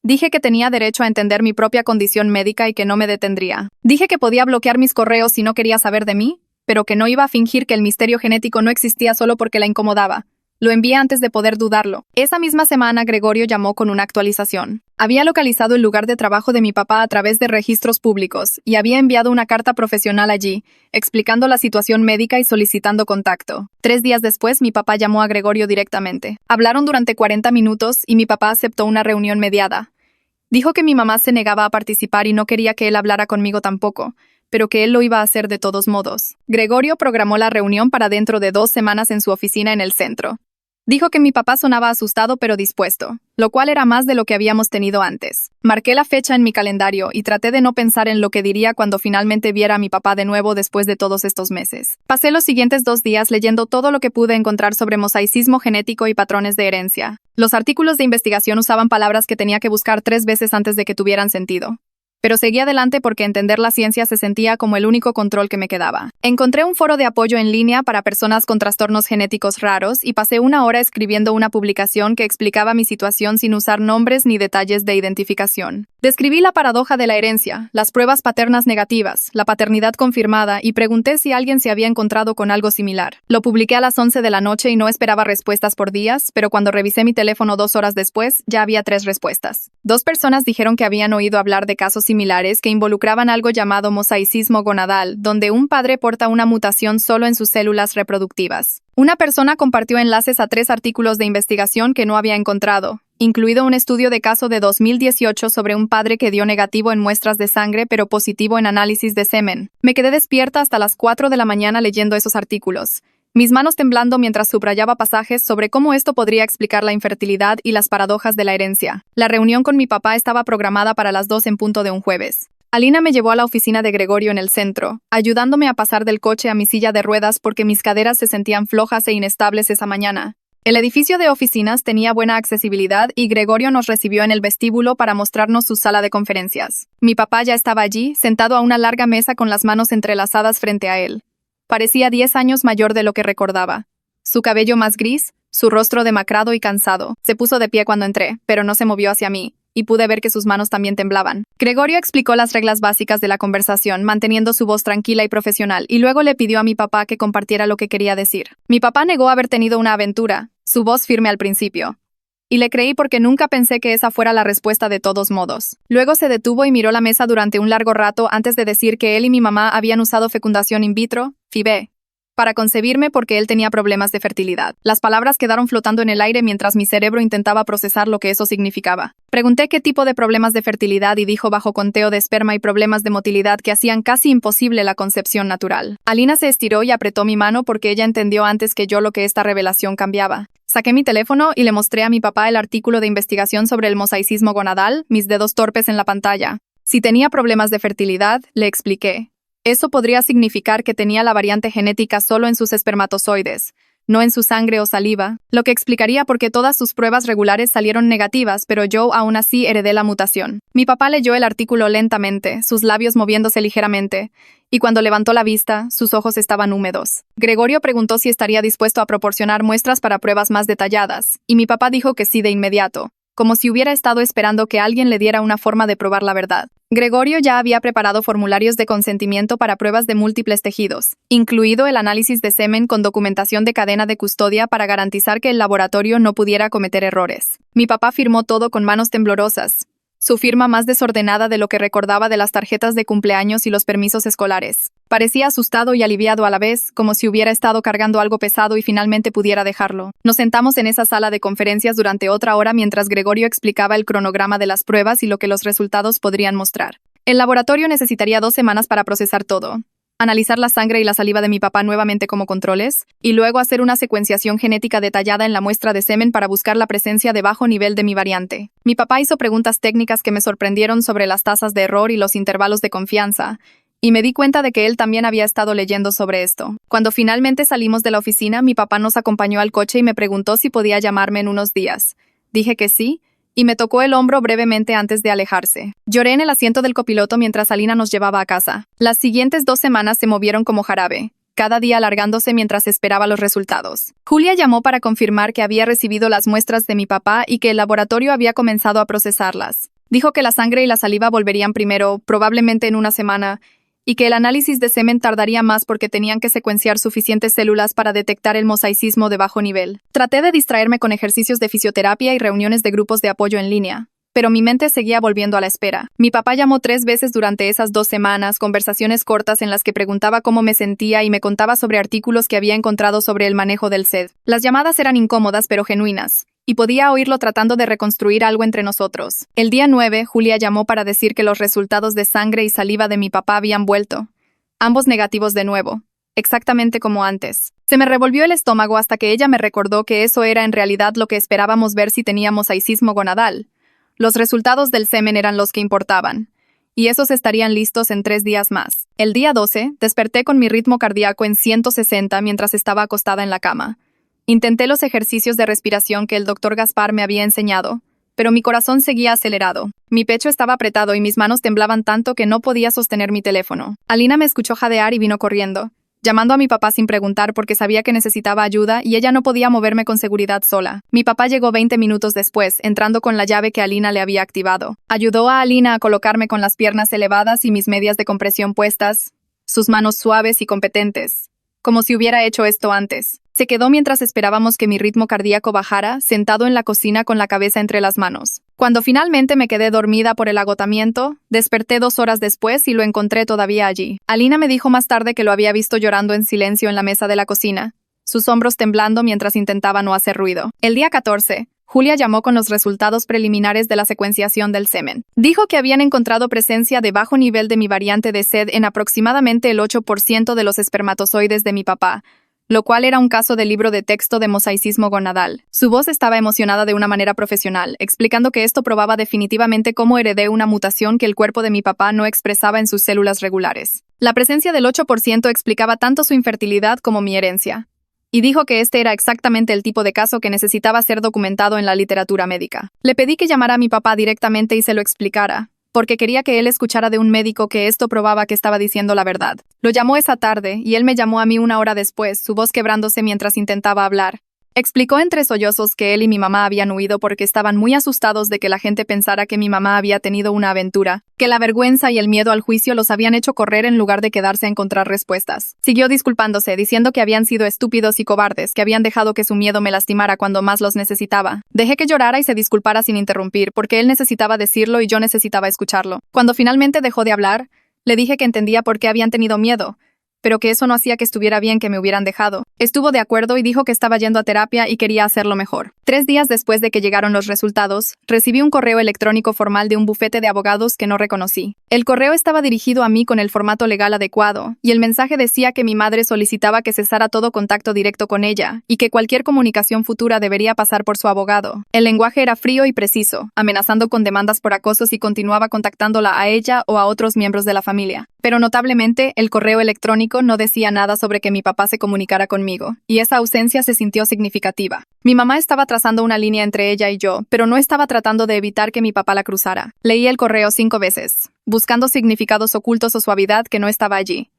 Dije que tenía derecho a entender mi propia condición médica y que no me detendría. Dije que podía bloquear mis correos si no quería saber de mí, pero que no iba a fingir que el misterio genético no existía solo porque la incomodaba. Lo envié antes de poder dudarlo. Esa misma semana, Gregorio llamó con una actualización. Había localizado el lugar de trabajo de mi papá a través de registros públicos y había enviado una carta profesional allí, explicando la situación médica y solicitando contacto. 3 días después, mi papá llamó a Gregorio directamente. Hablaron durante 40 minutos y mi papá aceptó una reunión mediada. Dijo que mi mamá se negaba a participar y no quería que él hablara conmigo tampoco, pero que él lo iba a hacer de todos modos. Gregorio programó la reunión para dentro de 2 semanas en su oficina en el centro. Dijo que mi papá sonaba asustado pero dispuesto, lo cual era más de lo que habíamos tenido antes. Marqué la fecha en mi calendario y traté de no pensar en lo que diría cuando finalmente viera a mi papá de nuevo después de todos estos meses. Pasé los siguientes 2 días leyendo todo lo que pude encontrar sobre mosaicismo genético y patrones de herencia. Los artículos de investigación usaban palabras que tenía que buscar 3 veces antes de que tuvieran sentido. Pero seguí adelante porque entender la ciencia se sentía como el único control que me quedaba. Encontré un foro de apoyo en línea para personas con trastornos genéticos raros y pasé 1 hora escribiendo una publicación que explicaba mi situación sin usar nombres ni detalles de identificación. Describí la paradoja de la herencia, las pruebas paternas negativas, la paternidad confirmada y pregunté si alguien se había encontrado con algo similar. Lo publiqué a las 11 de la noche y no esperaba respuestas por días, pero cuando revisé mi teléfono 2 horas después, ya había 3 respuestas. 2 personas dijeron que habían oído hablar de casos similares que involucraban algo llamado mosaicismo gonadal, donde un padre porta una mutación solo en sus células reproductivas. Una persona compartió enlaces a 3 artículos de investigación que no había encontrado, incluido un estudio de caso de 2018 sobre un padre que dio negativo en muestras de sangre pero positivo en análisis de semen. Me quedé despierta hasta las 4 de la mañana leyendo esos artículos, mis manos temblando mientras subrayaba pasajes sobre cómo esto podría explicar la infertilidad y las paradojas de la herencia. La reunión con mi papá estaba programada para las 2 en punto de un jueves. Alina me llevó a la oficina de Gregorio en el centro, ayudándome a pasar del coche a mi silla de ruedas porque mis caderas se sentían flojas e inestables esa mañana. El edificio de oficinas tenía buena accesibilidad y Gregorio nos recibió en el vestíbulo para mostrarnos su sala de conferencias. Mi papá ya estaba allí, sentado a una larga mesa con las manos entrelazadas frente a él. Parecía 10 años mayor de lo que recordaba. Su cabello más gris, su rostro demacrado y cansado. Se puso de pie cuando entré, pero no se movió hacia mí, y pude ver que sus manos también temblaban. Gregorio explicó las reglas básicas de la conversación, manteniendo su voz tranquila y profesional, y luego le pidió a mi papá que compartiera lo que quería decir. Mi papá negó haber tenido una aventura, su voz firme al principio. Y le creí porque nunca pensé que esa fuera la respuesta de todos modos. Luego se detuvo y miró la mesa durante un largo rato antes de decir que él y mi mamá habían usado fecundación in vitro, FIV, para concebirme porque él tenía problemas de fertilidad. Las palabras quedaron flotando en el aire mientras mi cerebro intentaba procesar lo que eso significaba. Pregunté qué tipo de problemas de fertilidad y dijo bajo conteo de esperma y problemas de motilidad que hacían casi imposible la concepción natural. Alina se estiró y apretó mi mano porque ella entendió antes que yo lo que esta revelación cambiaba. Saqué mi teléfono y le mostré a mi papá el artículo de investigación sobre el mosaicismo gonadal, mis dedos torpes en la pantalla. Si tenía problemas de fertilidad, le expliqué. Eso podría significar que tenía la variante genética solo en sus espermatozoides, no en su sangre o saliva, lo que explicaría por qué todas sus pruebas regulares salieron negativas, pero yo aún así heredé la mutación. Mi papá leyó el artículo lentamente, sus labios moviéndose ligeramente, y cuando levantó la vista, sus ojos estaban húmedos. Gregorio preguntó si estaría dispuesto a proporcionar muestras para pruebas más detalladas, y mi papá dijo que sí de inmediato, como si hubiera estado esperando que alguien le diera una forma de probar la verdad. Gregorio ya había preparado formularios de consentimiento para pruebas de múltiples tejidos, incluido el análisis de semen con documentación de cadena de custodia para garantizar que el laboratorio no pudiera cometer errores. Mi papá firmó todo con manos temblorosas, su firma más desordenada de lo que recordaba de las tarjetas de cumpleaños y los permisos escolares. Parecía asustado y aliviado a la vez, como si hubiera estado cargando algo pesado y finalmente pudiera dejarlo. Nos sentamos en esa sala de conferencias durante otra hora mientras Gregorio explicaba el cronograma de las pruebas y lo que los resultados podrían mostrar. El laboratorio necesitaría 2 semanas para procesar todo, analizar la sangre y la saliva de mi papá nuevamente como controles, y luego hacer una secuenciación genética detallada en la muestra de semen para buscar la presencia de bajo nivel de mi variante. Mi papá hizo preguntas técnicas que me sorprendieron sobre las tasas de error y los intervalos de confianza, y me di cuenta de que él también había estado leyendo sobre esto. Cuando finalmente salimos de la oficina, mi papá nos acompañó al coche y me preguntó si podía llamarme en unos días. Dije que sí, y me tocó el hombro brevemente antes de alejarse. Lloré en el asiento del copiloto mientras Alina nos llevaba a casa. Las siguientes 2 semanas se movieron como jarabe, cada día alargándose mientras esperaba los resultados. Julia llamó para confirmar que había recibido las muestras de mi papá y que el laboratorio había comenzado a procesarlas. Dijo que la sangre y la saliva volverían primero, probablemente en una semana, y que el análisis de semen tardaría más porque tenían que secuenciar suficientes células para detectar el mosaicismo de bajo nivel. Traté de distraerme con ejercicios de fisioterapia y reuniones de grupos de apoyo en línea, pero mi mente seguía volviendo a la espera. Mi papá llamó 3 veces durante esas 2 semanas, conversaciones cortas en las que preguntaba cómo me sentía y me contaba sobre artículos que había encontrado sobre el manejo del SED. Las llamadas eran incómodas pero genuinas, y podía oírlo tratando de reconstruir algo entre nosotros. El día 9, Julia llamó para decir que los resultados de sangre y saliva de mi papá habían vuelto, ambos negativos de nuevo, exactamente como antes. Se me revolvió el estómago hasta que ella me recordó que eso era en realidad lo que esperábamos ver si teníamos mosaicismo gonadal. Los resultados del semen eran los que importaban, y esos estarían listos en 3 días más. El día 12, desperté con mi ritmo cardíaco en 160 mientras estaba acostada en la cama. Intenté los ejercicios de respiración que el doctor Gaspar me había enseñado, pero mi corazón seguía acelerado. Mi pecho estaba apretado y mis manos temblaban tanto que no podía sostener mi teléfono. Alina me escuchó jadear y vino corriendo, llamando a mi papá sin preguntar porque sabía que necesitaba ayuda y ella no podía moverme con seguridad sola. Mi papá llegó 20 minutos después, entrando con la llave que Alina le había activado. Ayudó a Alina a colocarme con las piernas elevadas y mis medias de compresión puestas, sus manos suaves y competentes, como si hubiera hecho esto antes. Se quedó mientras esperábamos que mi ritmo cardíaco bajara, sentado en la cocina con la cabeza entre las manos. Cuando finalmente me quedé dormida por el agotamiento, desperté 2 horas después y lo encontré todavía allí. Alina me dijo más tarde que lo había visto llorando en silencio en la mesa de la cocina, sus hombros temblando mientras intentaba no hacer ruido. El día 14, Julia llamó con los resultados preliminares de la secuenciación del semen. Dijo que habían encontrado presencia de bajo nivel de mi variante de SED en aproximadamente el 8% de los espermatozoides de mi papá, lo cual era un caso de libro de texto de mosaicismo gonadal. Su voz estaba emocionada de una manera profesional, explicando que esto probaba definitivamente cómo heredé una mutación que el cuerpo de mi papá no expresaba en sus células regulares. La presencia del 8% explicaba tanto su infertilidad como mi herencia, y dijo que este era exactamente el tipo de caso que necesitaba ser documentado en la literatura médica. Le pedí que llamara a mi papá directamente y se lo explicara, porque quería que él escuchara de un médico que esto probaba que estaba diciendo la verdad. Lo llamó esa tarde, y él me llamó a mí 1 hora después, su voz quebrándose mientras intentaba hablar. Explicó entre sollozos que él y mi mamá habían huido porque estaban muy asustados de que la gente pensara que mi mamá había tenido una aventura, que la vergüenza y el miedo al juicio los habían hecho correr en lugar de quedarse a encontrar respuestas. Siguió disculpándose, diciendo que habían sido estúpidos y cobardes, que habían dejado que su miedo me lastimara cuando más los necesitaba. Dejé que llorara y se disculpara sin interrumpir, porque él necesitaba decirlo y yo necesitaba escucharlo. Cuando finalmente dejó de hablar, le dije que entendía por qué habían tenido miedo, pero que eso no hacía que estuviera bien que me hubieran dejado. Estuvo de acuerdo y dijo que estaba yendo a terapia y quería hacerlo mejor. 3 días después de que llegaron los resultados, recibí un correo electrónico formal de un bufete de abogados que no reconocí. El correo estaba dirigido a mí con el formato legal adecuado, y el mensaje decía que mi madre solicitaba que cesara todo contacto directo con ella, y que cualquier comunicación futura debería pasar por su abogado. El lenguaje era frío y preciso, amenazando con demandas por acoso si continuaba contactándola a ella o a otros miembros de la familia. Pero notablemente, el correo electrónico no decía nada sobre que mi papá se comunicara conmigo, y esa ausencia se sintió significativa. Mi mamá estaba trazando una línea entre ella y yo, pero no estaba tratando de evitar que mi papá la cruzara. Leí el correo 5 veces, buscando significados ocultos o suavidad que no estaba allí,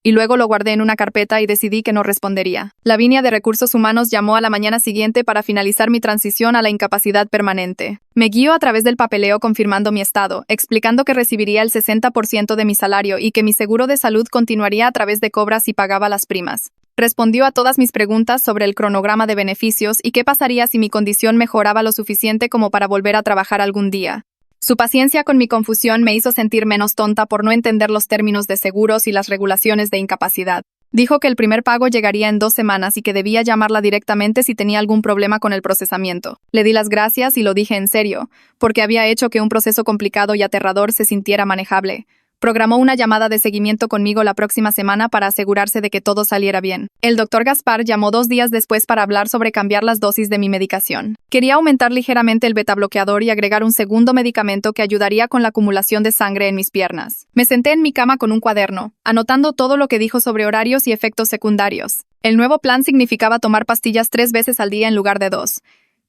y luego lo guardé en una carpeta y decidí que no respondería. Lavinia de Recursos Humanos llamó a la mañana siguiente para finalizar mi transición a la incapacidad permanente. Me guió a través del papeleo confirmando mi estado, explicando que recibiría el 60% de mi salario y que mi seguro de salud continuaría a través de Cobra si pagaba las primas. Respondió a todas mis preguntas sobre el cronograma de beneficios y qué pasaría si mi condición mejoraba lo suficiente como para volver a trabajar algún día. Su paciencia con mi confusión me hizo sentir menos tonta por no entender los términos de seguros y las regulaciones de incapacidad. Dijo que el primer pago llegaría en 2 semanas y que debía llamarla directamente si tenía algún problema con el procesamiento. Le di las gracias y lo dije en serio, porque había hecho que un proceso complicado y aterrador se sintiera manejable. Programó una llamada de seguimiento conmigo la próxima semana para asegurarse de que todo saliera bien. El doctor Gaspar llamó 2 días después para hablar sobre cambiar las dosis de mi medicación. Quería aumentar ligeramente el betabloqueador y agregar un segundo medicamento que ayudaría con la acumulación de sangre en mis piernas. Me senté en mi cama con un cuaderno, anotando todo lo que dijo sobre horarios y efectos secundarios. El nuevo plan significaba tomar pastillas 3 veces al día en lugar de 2.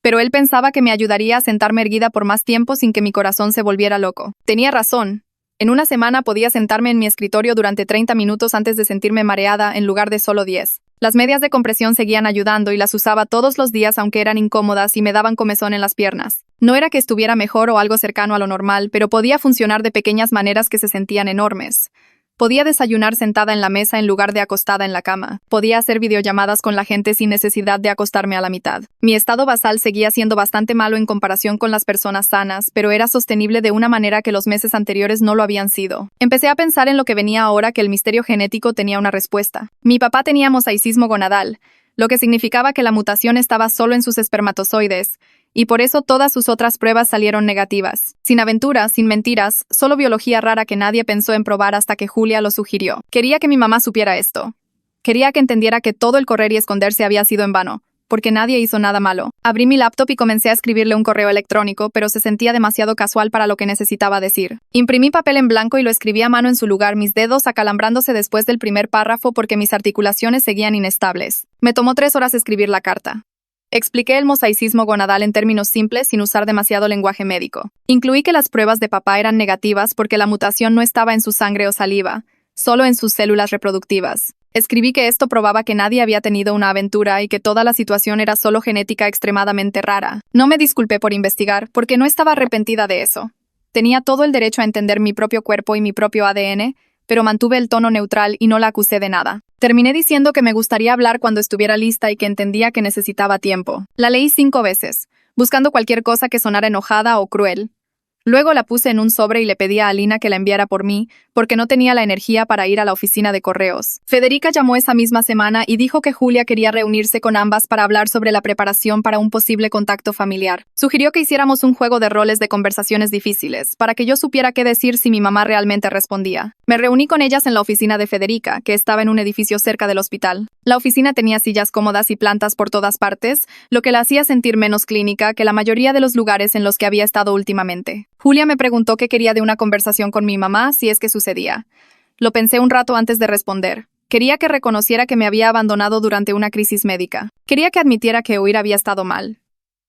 pero él pensaba que me ayudaría a sentarme erguida por más tiempo sin que mi corazón se volviera loco. Tenía razón. En una semana podía sentarme en mi escritorio durante 30 minutos antes de sentirme mareada en lugar de solo 10. Las medias de compresión seguían ayudando y las usaba todos los días aunque eran incómodas y me daban comezón en las piernas. No era que estuviera mejor o algo cercano a lo normal, pero podía funcionar de pequeñas maneras que se sentían enormes. Podía desayunar sentada en la mesa en lugar de acostada en la cama. Podía hacer videollamadas con la gente sin necesidad de acostarme a la mitad. Mi estado basal seguía siendo bastante malo en comparación con las personas sanas, pero era sostenible de una manera que los meses anteriores no lo habían sido. Empecé a pensar en lo que venía ahora que el misterio genético tenía una respuesta. Mi papá tenía mosaicismo gonadal, lo que significaba que la mutación estaba solo en sus espermatozoides, y por eso todas sus otras pruebas salieron negativas. Sin aventuras, sin mentiras, solo biología rara que nadie pensó en probar hasta que Julia lo sugirió. Quería que mi mamá supiera esto. Quería que entendiera que todo el correr y esconderse había sido en vano, porque nadie hizo nada malo. Abrí mi laptop y comencé a escribirle un correo electrónico, pero se sentía demasiado casual para lo que necesitaba decir. Imprimí papel en blanco y lo escribí a mano en su lugar, mis dedos acalambrándose después del primer párrafo porque mis articulaciones seguían inestables. Me tomó 3 horas escribir la carta. Expliqué el mosaicismo gonadal en términos simples sin usar demasiado lenguaje médico. Incluí que las pruebas de papá eran negativas porque la mutación no estaba en su sangre o saliva, solo en sus células reproductivas. Escribí que esto probaba que nadie había tenido una aventura y que toda la situación era solo genética extremadamente rara. No me disculpé por investigar, porque no estaba arrepentida de eso. Tenía todo el derecho a entender mi propio cuerpo y mi propio ADN, pero mantuve el tono neutral y no la acusé de nada. Terminé diciendo que me gustaría hablar cuando estuviera lista y que entendía que necesitaba tiempo. La leí 5 veces, buscando cualquier cosa que sonara enojada o cruel. Luego la puse en un sobre y le pedí a Alina que la enviara por mí, porque no tenía la energía para ir a la oficina de correos. Federica llamó esa misma semana y dijo que Julia quería reunirse con ambas para hablar sobre la preparación para un posible contacto familiar. Sugirió que hiciéramos un juego de roles de conversaciones difíciles, para que yo supiera qué decir si mi mamá realmente respondía. Me reuní con ellas en la oficina de Federica, que estaba en un edificio cerca del hospital. La oficina tenía sillas cómodas y plantas por todas partes, lo que la hacía sentir menos clínica que la mayoría de los lugares en los que había estado últimamente. Julia me preguntó qué quería de una conversación con mi mamá si es que sucedía. Lo pensé un rato antes de responder. Quería que reconociera que me había abandonado durante una crisis médica. Quería que admitiera que huir había estado mal.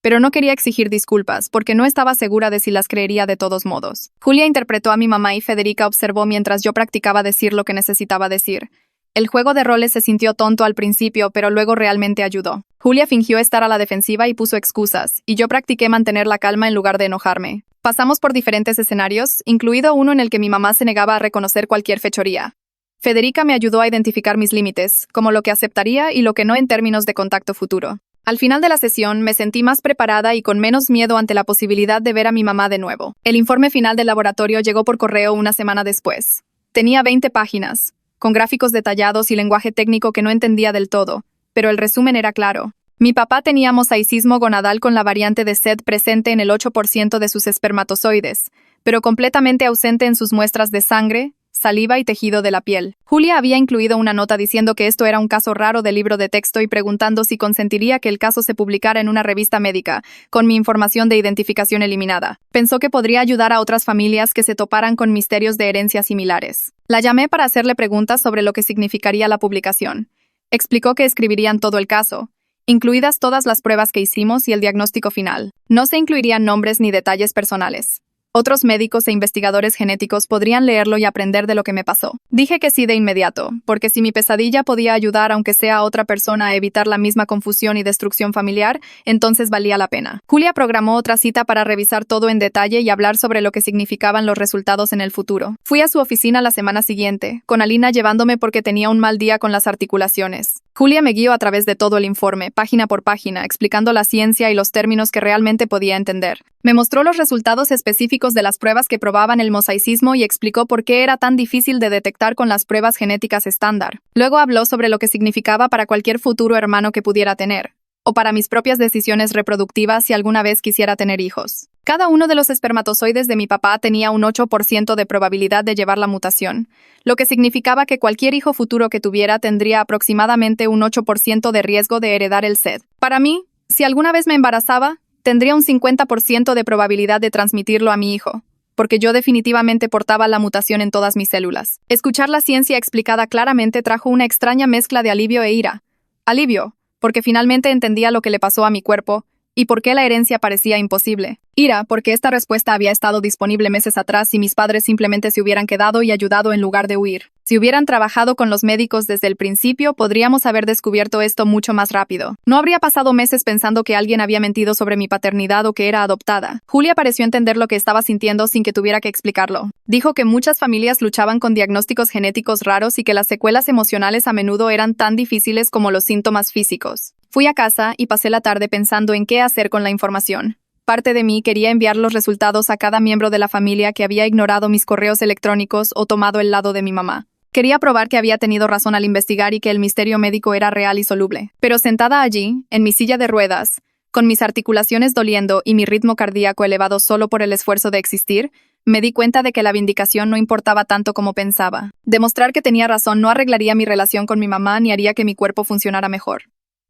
Pero no quería exigir disculpas, porque no estaba segura de si las creería de todos modos. Julia interpretó a mi mamá y Federica observó mientras yo practicaba decir lo que necesitaba decir. El juego de roles se sintió tonto al principio, pero luego realmente ayudó. Julia fingió estar a la defensiva y puso excusas, y yo practiqué mantener la calma en lugar de enojarme. Pasamos por diferentes escenarios, incluido uno en el que mi mamá se negaba a reconocer cualquier fechoría. Federica me ayudó a identificar mis límites, como lo que aceptaría y lo que no en términos de contacto futuro. Al final de la sesión, me sentí más preparada y con menos miedo ante la posibilidad de ver a mi mamá de nuevo. El informe final del laboratorio llegó por correo una semana después. Tenía 20 páginas, con gráficos detallados y lenguaje técnico que no entendía del todo, pero el resumen era claro. Mi papá tenía mosaicismo gonadal con la variante de SED presente en el 8% de sus espermatozoides, pero completamente ausente en sus muestras de sangre, saliva y tejido de la piel. Julia había incluido una nota diciendo que esto era un caso raro de libro de texto y preguntando si consentiría que el caso se publicara en una revista médica, con mi información de identificación eliminada. Pensó que podría ayudar a otras familias que se toparan con misterios de herencia similares. La llamé para hacerle preguntas sobre lo que significaría la publicación. Explicó que escribirían todo el caso, incluidas todas las pruebas que hicimos y el diagnóstico final. No se incluirían nombres ni detalles personales. Otros médicos e investigadores genéticos podrían leerlo y aprender de lo que me pasó. Dije que sí de inmediato, porque si mi pesadilla podía ayudar aunque sea a otra persona a evitar la misma confusión y destrucción familiar, entonces valía la pena. Julia programó otra cita para revisar todo en detalle y hablar sobre lo que significaban los resultados en el futuro. Fui a su oficina la semana siguiente, con Alina llevándome porque tenía un mal día con las articulaciones. Julia me guió a través de todo el informe, página por página, explicando la ciencia y los términos que realmente podía entender. Me mostró los resultados específicos de las pruebas que probaban el mosaicismo y explicó por qué era tan difícil de detectar con las pruebas genéticas estándar. Luego habló sobre lo que significaba para cualquier futuro hermano que pudiera tener, o para mis propias decisiones reproductivas si alguna vez quisiera tener hijos. Cada uno de los espermatozoides de mi papá tenía un 8% de probabilidad de llevar la mutación, lo que significaba que cualquier hijo futuro que tuviera tendría aproximadamente un 8% de riesgo de heredar el SED. Para mí, si alguna vez me embarazaba, tendría un 50% de probabilidad de transmitirlo a mi hijo, porque yo definitivamente portaba la mutación en todas mis células. Escuchar la ciencia explicada claramente trajo una extraña mezcla de alivio e ira. Alivio, porque finalmente entendía lo que le pasó a mi cuerpo, ¿Y por qué la herencia parecía imposible? Ira, porque esta respuesta había estado disponible meses atrás si mis padres simplemente se hubieran quedado y ayudado en lugar de huir. Si hubieran trabajado con los médicos desde el principio, podríamos haber descubierto esto mucho más rápido. No habría pasado meses pensando que alguien había mentido sobre mi paternidad o que era adoptada. Julia pareció entender lo que estaba sintiendo sin que tuviera que explicarlo. Dijo que muchas familias luchaban con diagnósticos genéticos raros y que las secuelas emocionales a menudo eran tan difíciles como los síntomas físicos. Fui a casa y pasé la tarde pensando en qué hacer con la información. Parte de mí quería enviar los resultados a cada miembro de la familia que había ignorado mis correos electrónicos o tomado el lado de mi mamá. Quería probar que había tenido razón al investigar y que el misterio médico era real y soluble. Pero sentada allí, en mi silla de ruedas, con mis articulaciones doliendo y mi ritmo cardíaco elevado solo por el esfuerzo de existir, me di cuenta de que la vindicación no importaba tanto como pensaba. Demostrar que tenía razón no arreglaría mi relación con mi mamá ni haría que mi cuerpo funcionara mejor.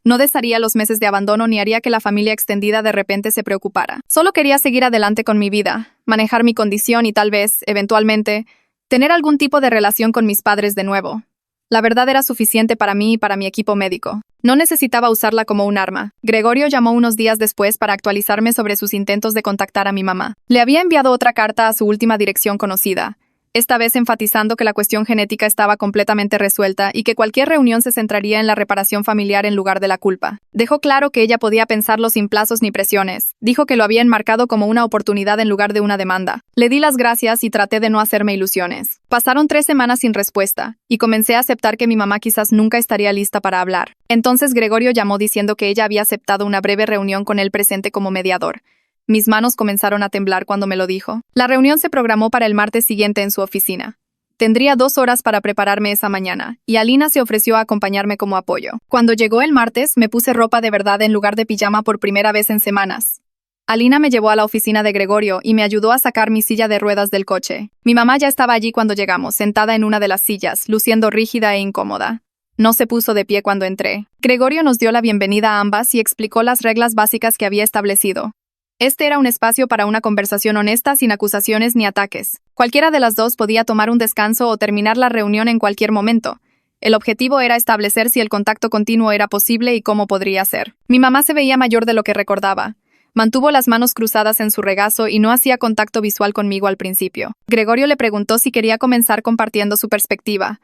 No desharía los meses de abandono ni haría que la familia extendida de repente se preocupara. Solo quería seguir adelante con mi vida, manejar mi condición y tal vez, eventualmente, tener algún tipo de relación con mis padres de nuevo. La verdad era suficiente para mí y para mi equipo médico. No necesitaba usarla como un arma. Gregorio llamó unos días después para actualizarme sobre sus intentos de contactar a mi mamá. Le había enviado otra carta a su última dirección conocida, esta vez enfatizando que la cuestión genética estaba completamente resuelta y que cualquier reunión se centraría en la reparación familiar en lugar de la culpa. Dejó claro que ella podía pensarlo sin plazos ni presiones. Dijo que lo había enmarcado como una oportunidad en lugar de una demanda. Le di las gracias y traté de no hacerme ilusiones. Pasaron 3 semanas sin respuesta, y comencé a aceptar que mi mamá quizás nunca estaría lista para hablar. Entonces Gregorio llamó diciendo que ella había aceptado una breve reunión con él presente como mediador. Mis manos comenzaron a temblar cuando me lo dijo. La reunión se programó para el martes siguiente en su oficina. Tendría 2 horas para prepararme esa mañana, y Alina se ofreció a acompañarme como apoyo. Cuando llegó el martes, me puse ropa de verdad en lugar de pijama por primera vez en semanas. Alina me llevó a la oficina de Gregorio y me ayudó a sacar mi silla de ruedas del coche. Mi mamá ya estaba allí cuando llegamos, sentada en una de las sillas, luciendo rígida e incómoda. No se puso de pie cuando entré. Gregorio nos dio la bienvenida a ambas y explicó las reglas básicas que había establecido. Este era un espacio para una conversación honesta sin acusaciones ni ataques. Cualquiera de las dos podía tomar un descanso o terminar la reunión en cualquier momento. El objetivo era establecer si el contacto continuo era posible y cómo podría ser. Mi mamá se veía mayor de lo que recordaba. Mantuvo las manos cruzadas en su regazo y no hacía contacto visual conmigo al principio. Gregorio le preguntó si quería comenzar compartiendo su perspectiva.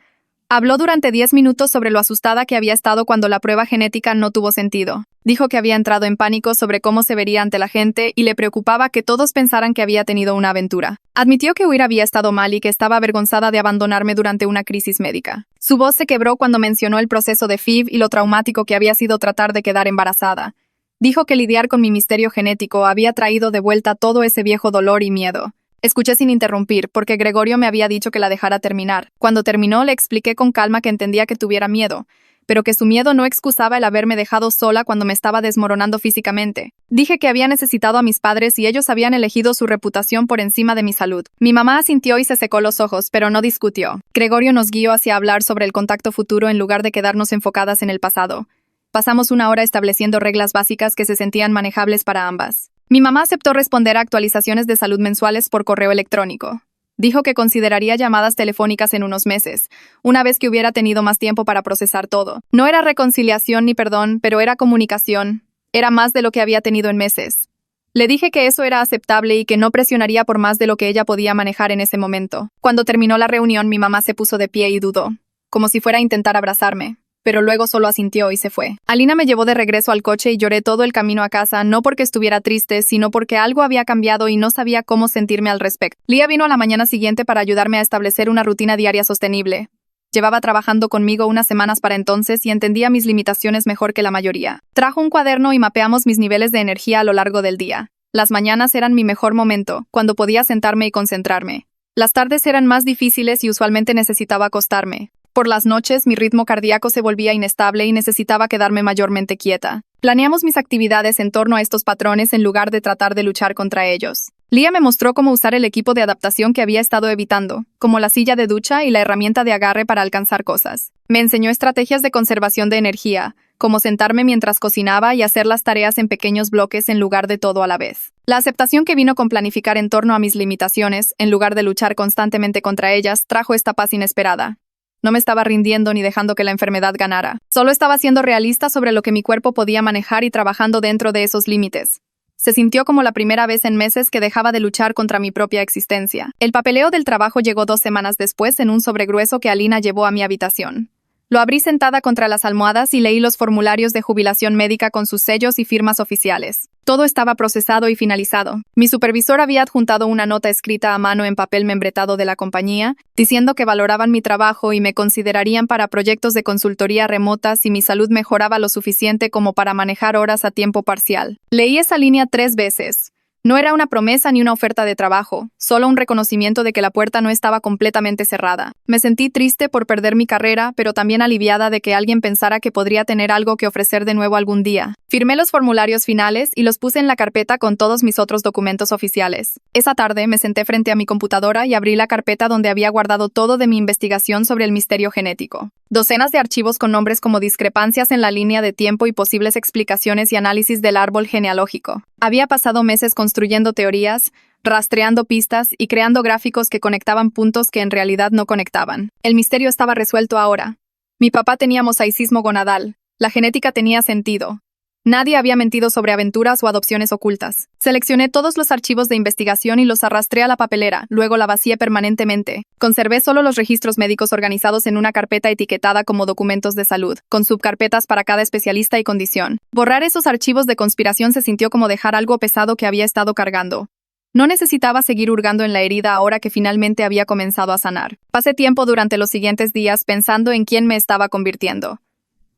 Habló durante 10 minutos sobre lo asustada que había estado cuando la prueba genética no tuvo sentido. Dijo que había entrado en pánico sobre cómo se vería ante la gente y le preocupaba que todos pensaran que había tenido una aventura. Admitió que huir había estado mal y que estaba avergonzada de abandonarme durante una crisis médica. Su voz se quebró cuando mencionó el proceso de FIV y lo traumático que había sido tratar de quedar embarazada. Dijo que lidiar con mi misterio genético había traído de vuelta todo ese viejo dolor y miedo. Escuché sin interrumpir, porque Gregorio me había dicho que la dejara terminar. Cuando terminó, le expliqué con calma que entendía que tuviera miedo, pero que su miedo no excusaba el haberme dejado sola cuando me estaba desmoronando físicamente. Dije que había necesitado a mis padres y ellos habían elegido su reputación por encima de mi salud. Mi mamá asintió y se secó los ojos, pero no discutió. Gregorio nos guió hacia hablar sobre el contacto futuro en lugar de quedarnos enfocadas en el pasado. Pasamos 1 hora estableciendo reglas básicas que se sentían manejables para ambas. Mi mamá aceptó responder a actualizaciones de salud mensuales por correo electrónico. Dijo que consideraría llamadas telefónicas en unos meses, una vez que hubiera tenido más tiempo para procesar todo. No era reconciliación ni perdón, pero era comunicación. Era más de lo que había tenido en meses. Le dije que eso era aceptable y que no presionaría por más de lo que ella podía manejar en ese momento. Cuando terminó la reunión, mi mamá se puso de pie y dudó, como si fuera a intentar abrazarme. Pero luego solo asintió y se fue. Alina me llevó de regreso al coche y lloré todo el camino a casa, no porque estuviera triste, sino porque algo había cambiado y no sabía cómo sentirme al respecto. Lía vino a la mañana siguiente para ayudarme a establecer una rutina diaria sostenible. Llevaba trabajando conmigo unas semanas para entonces y entendía mis limitaciones mejor que la mayoría. Trajo un cuaderno y mapeamos mis niveles de energía a lo largo del día. Las mañanas eran mi mejor momento, cuando podía sentarme y concentrarme. Las tardes eran más difíciles y usualmente necesitaba acostarme. Por las noches, mi ritmo cardíaco se volvía inestable y necesitaba quedarme mayormente quieta. Planeamos mis actividades en torno a estos patrones en lugar de tratar de luchar contra ellos. Lía me mostró cómo usar el equipo de adaptación que había estado evitando, como la silla de ducha y la herramienta de agarre para alcanzar cosas. Me enseñó estrategias de conservación de energía, como sentarme mientras cocinaba y hacer las tareas en pequeños bloques en lugar de todo a la vez. La aceptación que vino con planificar en torno a mis limitaciones, en lugar de luchar constantemente contra ellas, trajo esta paz inesperada. No me estaba rindiendo ni dejando que la enfermedad ganara. Solo estaba siendo realista sobre lo que mi cuerpo podía manejar y trabajando dentro de esos límites. Se sintió como la primera vez en meses que dejaba de luchar contra mi propia existencia. El papeleo del trabajo llegó 2 semanas después en un sobre grueso que Alina llevó a mi habitación. Lo abrí sentada contra las almohadas y leí los formularios de jubilación médica con sus sellos y firmas oficiales. Todo estaba procesado y finalizado. Mi supervisor había adjuntado una nota escrita a mano en papel membretado de la compañía, diciendo que valoraban mi trabajo y me considerarían para proyectos de consultoría remota si mi salud mejoraba lo suficiente como para manejar horas a tiempo parcial. Leí esa línea 3 veces. No era una promesa ni una oferta de trabajo, solo un reconocimiento de que la puerta no estaba completamente cerrada. Me sentí triste por perder mi carrera, pero también aliviada de que alguien pensara que podría tener algo que ofrecer de nuevo algún día. Firmé los formularios finales y los puse en la carpeta con todos mis otros documentos oficiales. Esa tarde me senté frente a mi computadora y abrí la carpeta donde había guardado todo de mi investigación sobre el misterio genético. Docenas de archivos con nombres como discrepancias en la línea de tiempo y posibles explicaciones y análisis del árbol genealógico. Había pasado meses construyendo teorías, rastreando pistas y creando gráficos que conectaban puntos que en realidad no conectaban. El misterio estaba resuelto ahora. Mi papá tenía mosaicismo gonadal. La genética tenía sentido. Nadie había mentido sobre aventuras o adopciones ocultas. Seleccioné todos los archivos de investigación y los arrastré a la papelera, luego la vacié permanentemente. Conservé solo los registros médicos organizados en una carpeta etiquetada como documentos de salud, con subcarpetas para cada especialista y condición. Borrar esos archivos de conspiración se sintió como dejar algo pesado que había estado cargando. No necesitaba seguir hurgando en la herida ahora que finalmente había comenzado a sanar. Pasé tiempo durante los siguientes días pensando en quién me estaba convirtiendo.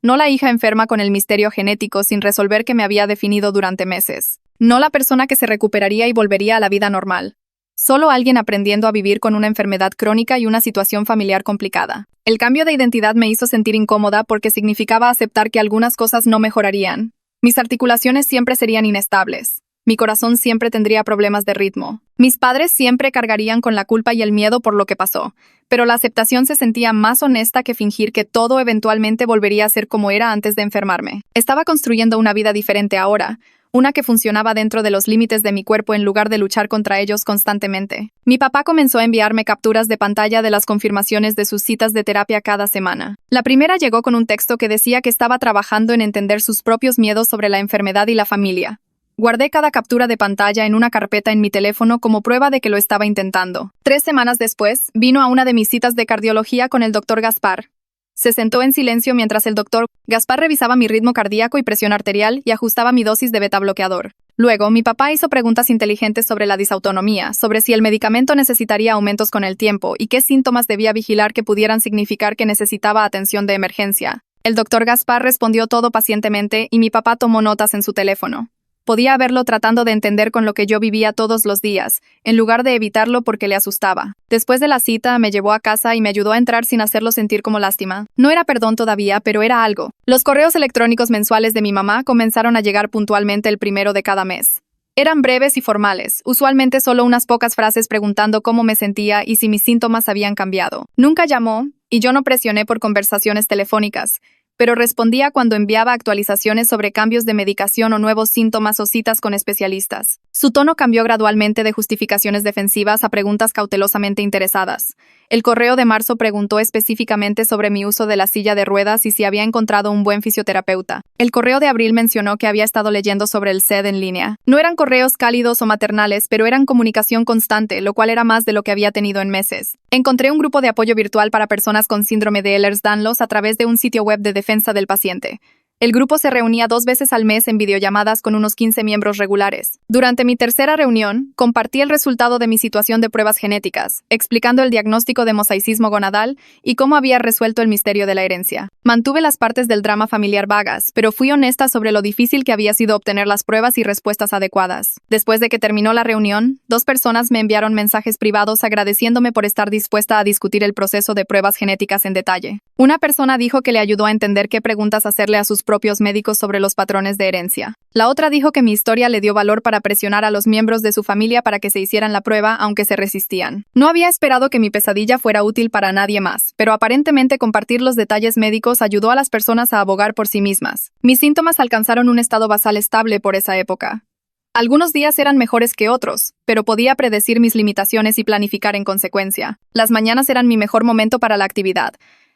No la hija enferma con el misterio genético sin resolver que me había definido durante meses. No la persona que se recuperaría y volvería a la vida normal. Solo alguien aprendiendo a vivir con una enfermedad crónica y una situación familiar complicada. El cambio de identidad me hizo sentir incómoda porque significaba aceptar que algunas cosas no mejorarían. Mis articulaciones siempre serían inestables. Mi corazón siempre tendría problemas de ritmo. Mis padres siempre cargarían con la culpa y el miedo por lo que pasó, pero la aceptación se sentía más honesta que fingir que todo eventualmente volvería a ser como era antes de enfermarme. Estaba construyendo una vida diferente ahora, una que funcionaba dentro de los límites de mi cuerpo en lugar de luchar contra ellos constantemente. Mi papá comenzó a enviarme capturas de pantalla de las confirmaciones de sus citas de terapia cada semana. La primera llegó con un texto que decía que estaba trabajando en entender sus propios miedos sobre la enfermedad y la familia. Guardé cada captura de pantalla en una carpeta en mi teléfono como prueba de que lo estaba intentando. 3 semanas después, vino a una de mis citas de cardiología con el doctor Gaspar. Se sentó en silencio mientras el doctor Gaspar revisaba mi ritmo cardíaco y presión arterial y ajustaba mi dosis de beta bloqueador. Luego, mi papá hizo preguntas inteligentes sobre la disautonomía, sobre si el medicamento necesitaría aumentos con el tiempo y qué síntomas debía vigilar que pudieran significar que necesitaba atención de emergencia. El doctor Gaspar respondió todo pacientemente y mi papá tomó notas en su teléfono. Podía verlo tratando de entender con lo que yo vivía todos los días, en lugar de evitarlo porque le asustaba. Después de la cita, me llevó a casa y me ayudó a entrar sin hacerlo sentir como lástima. No era perdón todavía, pero era algo. Los correos electrónicos mensuales de mi mamá comenzaron a llegar puntualmente el 1 de cada mes. Eran breves y formales, usualmente solo unas pocas frases preguntando cómo me sentía y si mis síntomas habían cambiado. Nunca llamó, y yo no presioné por conversaciones telefónicas, pero respondía cuando enviaba actualizaciones sobre cambios de medicación o nuevos síntomas o citas con especialistas. Su tono cambió gradualmente de justificaciones defensivas a preguntas cautelosamente interesadas. El correo de marzo preguntó específicamente sobre mi uso de la silla de ruedas y si había encontrado un buen fisioterapeuta. El correo de abril mencionó que había estado leyendo sobre el SED en línea. No eran correos cálidos o maternales, pero eran comunicación constante, lo cual era más de lo que había tenido en meses. Encontré un grupo de apoyo virtual para personas con síndrome de Ehlers-Danlos a través de un sitio web de defensa del paciente. El grupo se reunía 2 veces al mes en videollamadas con unos 15 miembros regulares. Durante mi tercera reunión, compartí el resultado de mi situación de pruebas genéticas, explicando el diagnóstico de mosaicismo gonadal y cómo había resuelto el misterio de la herencia. Mantuve las partes del drama familiar vagas, pero fui honesta sobre lo difícil que había sido obtener las pruebas y respuestas adecuadas. Después de que terminó la reunión, 2 personas me enviaron mensajes privados agradeciéndome por estar dispuesta a discutir el proceso de pruebas genéticas en detalle. Una persona dijo que le ayudó a entender qué preguntas hacerle a sus propios médicos sobre los patrones de herencia. La otra dijo que mi historia le dio valor para presionar a los miembros de su familia para que se hicieran la prueba, aunque se resistían. No había esperado que mi pesadilla fuera útil para nadie más, pero aparentemente compartir los detalles médicos ayudó a las personas a abogar por sí mismas. Mis síntomas alcanzaron un estado basal estable por esa época. Algunos días eran mejores que otros, pero podía predecir mis limitaciones y planificar en consecuencia. Las mañanas eran mi mejor momento para la actividad.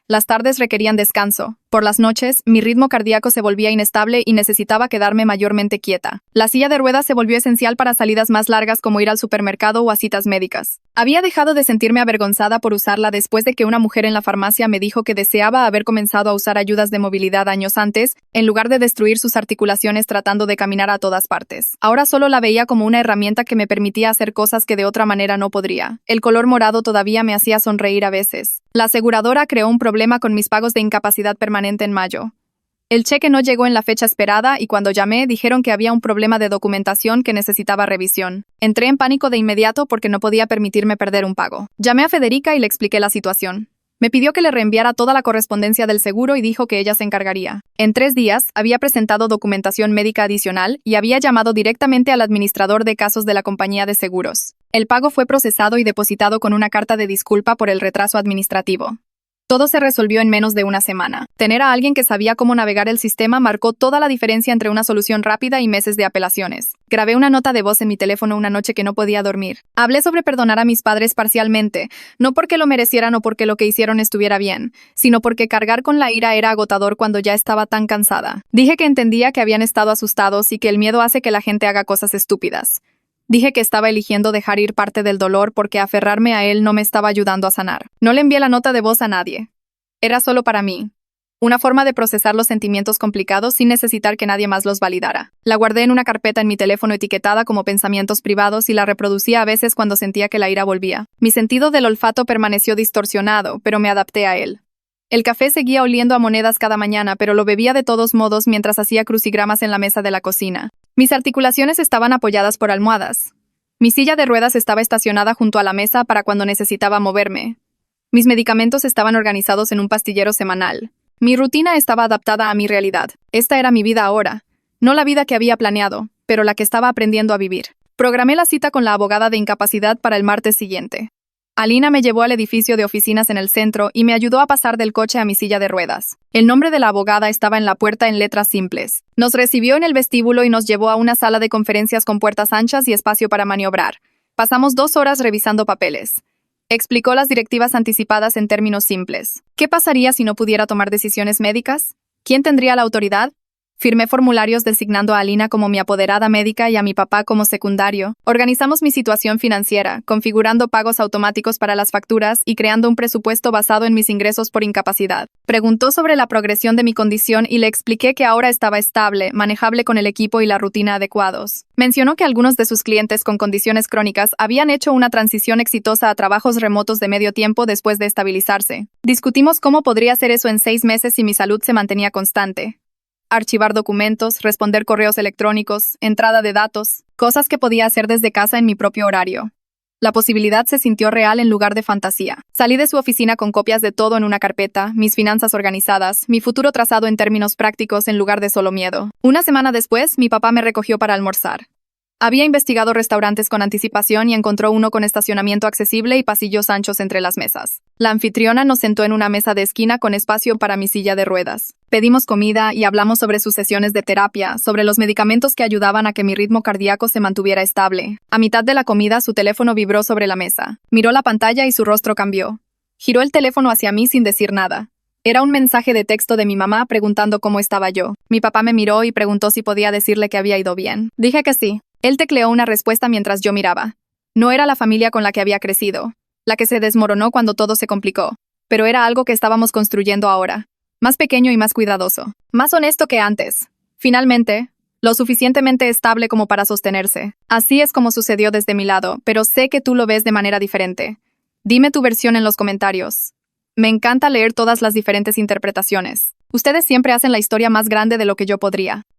Las tardes requerían descanso. Por las noches, mi ritmo cardíaco se volvía inestable y necesitaba quedarme mayormente quieta. La silla de ruedas se volvió esencial para salidas más largas como ir al supermercado o a citas médicas. Había dejado de sentirme avergonzada por usarla después de que una mujer en la farmacia me dijo que deseaba haber comenzado a usar ayudas de movilidad años antes, en lugar de destruir sus articulaciones tratando de caminar a todas partes. Ahora solo la veía como una herramienta que me permitía hacer cosas que de otra manera no podría. El color morado todavía me hacía sonreír a veces. La aseguradora creó un problema con mis pagos de incapacidad permanente en mayo. El cheque no llegó en la fecha esperada y cuando llamé dijeron que había un problema de documentación que necesitaba revisión. Entré en pánico de inmediato porque no podía permitirme perder un pago. Llamé a Federica y le expliqué la situación. Me pidió que le reenviara toda la correspondencia del seguro y dijo que ella se encargaría. En 3 días, había presentado documentación médica adicional y había llamado directamente al administrador de casos de la compañía de seguros. El pago fue procesado y depositado con una carta de disculpa por el retraso administrativo. Todo se resolvió en menos de una semana. Tener a alguien que sabía cómo navegar el sistema marcó toda la diferencia entre una solución rápida y meses de apelaciones. Grabé una nota de voz en mi teléfono una noche que no podía dormir. Hablé sobre perdonar a mis padres parcialmente, no porque lo merecieran o porque lo que hicieron estuviera bien, sino porque cargar con la ira era agotador cuando ya estaba tan cansada. Dije que entendía que habían estado asustados y que el miedo hace que la gente haga cosas estúpidas. Dije que estaba eligiendo dejar ir parte del dolor porque aferrarme a él no me estaba ayudando a sanar. No le envié la nota de voz a nadie. Era solo para mí. Una forma de procesar los sentimientos complicados sin necesitar que nadie más los validara. La guardé en una carpeta en mi teléfono etiquetada como pensamientos privados y la reproducía a veces cuando sentía que la ira volvía. Mi sentido del olfato permaneció distorsionado, pero me adapté a él. El café seguía oliendo a monedas cada mañana, pero lo bebía de todos modos mientras hacía crucigramas en la mesa de la cocina. Mis articulaciones estaban apoyadas por almohadas. Mi silla de ruedas estaba estacionada junto a la mesa para cuando necesitaba moverme. Mis medicamentos estaban organizados en un pastillero semanal. Mi rutina estaba adaptada a mi realidad. Esta era mi vida ahora. No la vida que había planeado, pero la que estaba aprendiendo a vivir. Programé la cita con la abogada de incapacidad para el martes siguiente. Alina me llevó al edificio de oficinas en el centro y me ayudó a pasar del coche a mi silla de ruedas. El nombre de la abogada estaba en la puerta en letras simples. Nos recibió en el vestíbulo y nos llevó a una sala de conferencias con puertas anchas y espacio para maniobrar. Pasamos 2 horas revisando papeles. Explicó las directivas anticipadas en términos simples. ¿Qué pasaría si no pudiera tomar decisiones médicas? ¿Quién tendría la autoridad? Firmé formularios designando a Alina como mi apoderada médica y a mi papá como secundario. Organizamos mi situación financiera, configurando pagos automáticos para las facturas y creando un presupuesto basado en mis ingresos por incapacidad. Preguntó sobre la progresión de mi condición y le expliqué que ahora estaba estable, manejable con el equipo y la rutina adecuados. Mencionó que algunos de sus clientes con condiciones crónicas habían hecho una transición exitosa a trabajos remotos de medio tiempo después de estabilizarse. Discutimos cómo podría hacer eso en 6 meses si mi salud se mantenía constante. Archivar documentos, responder correos electrónicos, entrada de datos, cosas que podía hacer desde casa en mi propio horario. La posibilidad se sintió real en lugar de fantasía. Salí de su oficina con copias de todo en una carpeta, mis finanzas organizadas, mi futuro trazado en términos prácticos en lugar de solo miedo. Una semana después, mi papá me recogió para almorzar. Había investigado restaurantes con anticipación y encontró uno con estacionamiento accesible y pasillos anchos entre las mesas. La anfitriona nos sentó en una mesa de esquina con espacio para mi silla de ruedas. Pedimos comida y hablamos sobre sus sesiones de terapia, sobre los medicamentos que ayudaban a que mi ritmo cardíaco se mantuviera estable. A mitad de la comida, su teléfono vibró sobre la mesa. Miró la pantalla y su rostro cambió. Giró el teléfono hacia mí sin decir nada. Era un mensaje de texto de mi mamá preguntando cómo estaba yo. Mi papá me miró y preguntó si podía decirle que había ido bien. Dije que sí. Él tecleó una respuesta mientras yo miraba. No era la familia con la que había crecido, la que se desmoronó cuando todo se complicó, pero era algo que estábamos construyendo ahora, más pequeño y más cuidadoso, más honesto que antes. Finalmente, lo suficientemente estable como para sostenerse. Así es como sucedió desde mi lado, pero sé que tú lo ves de manera diferente. Dime tu versión en los comentarios. Me encanta leer todas las diferentes interpretaciones. Ustedes siempre hacen la historia más grande de lo que yo podría.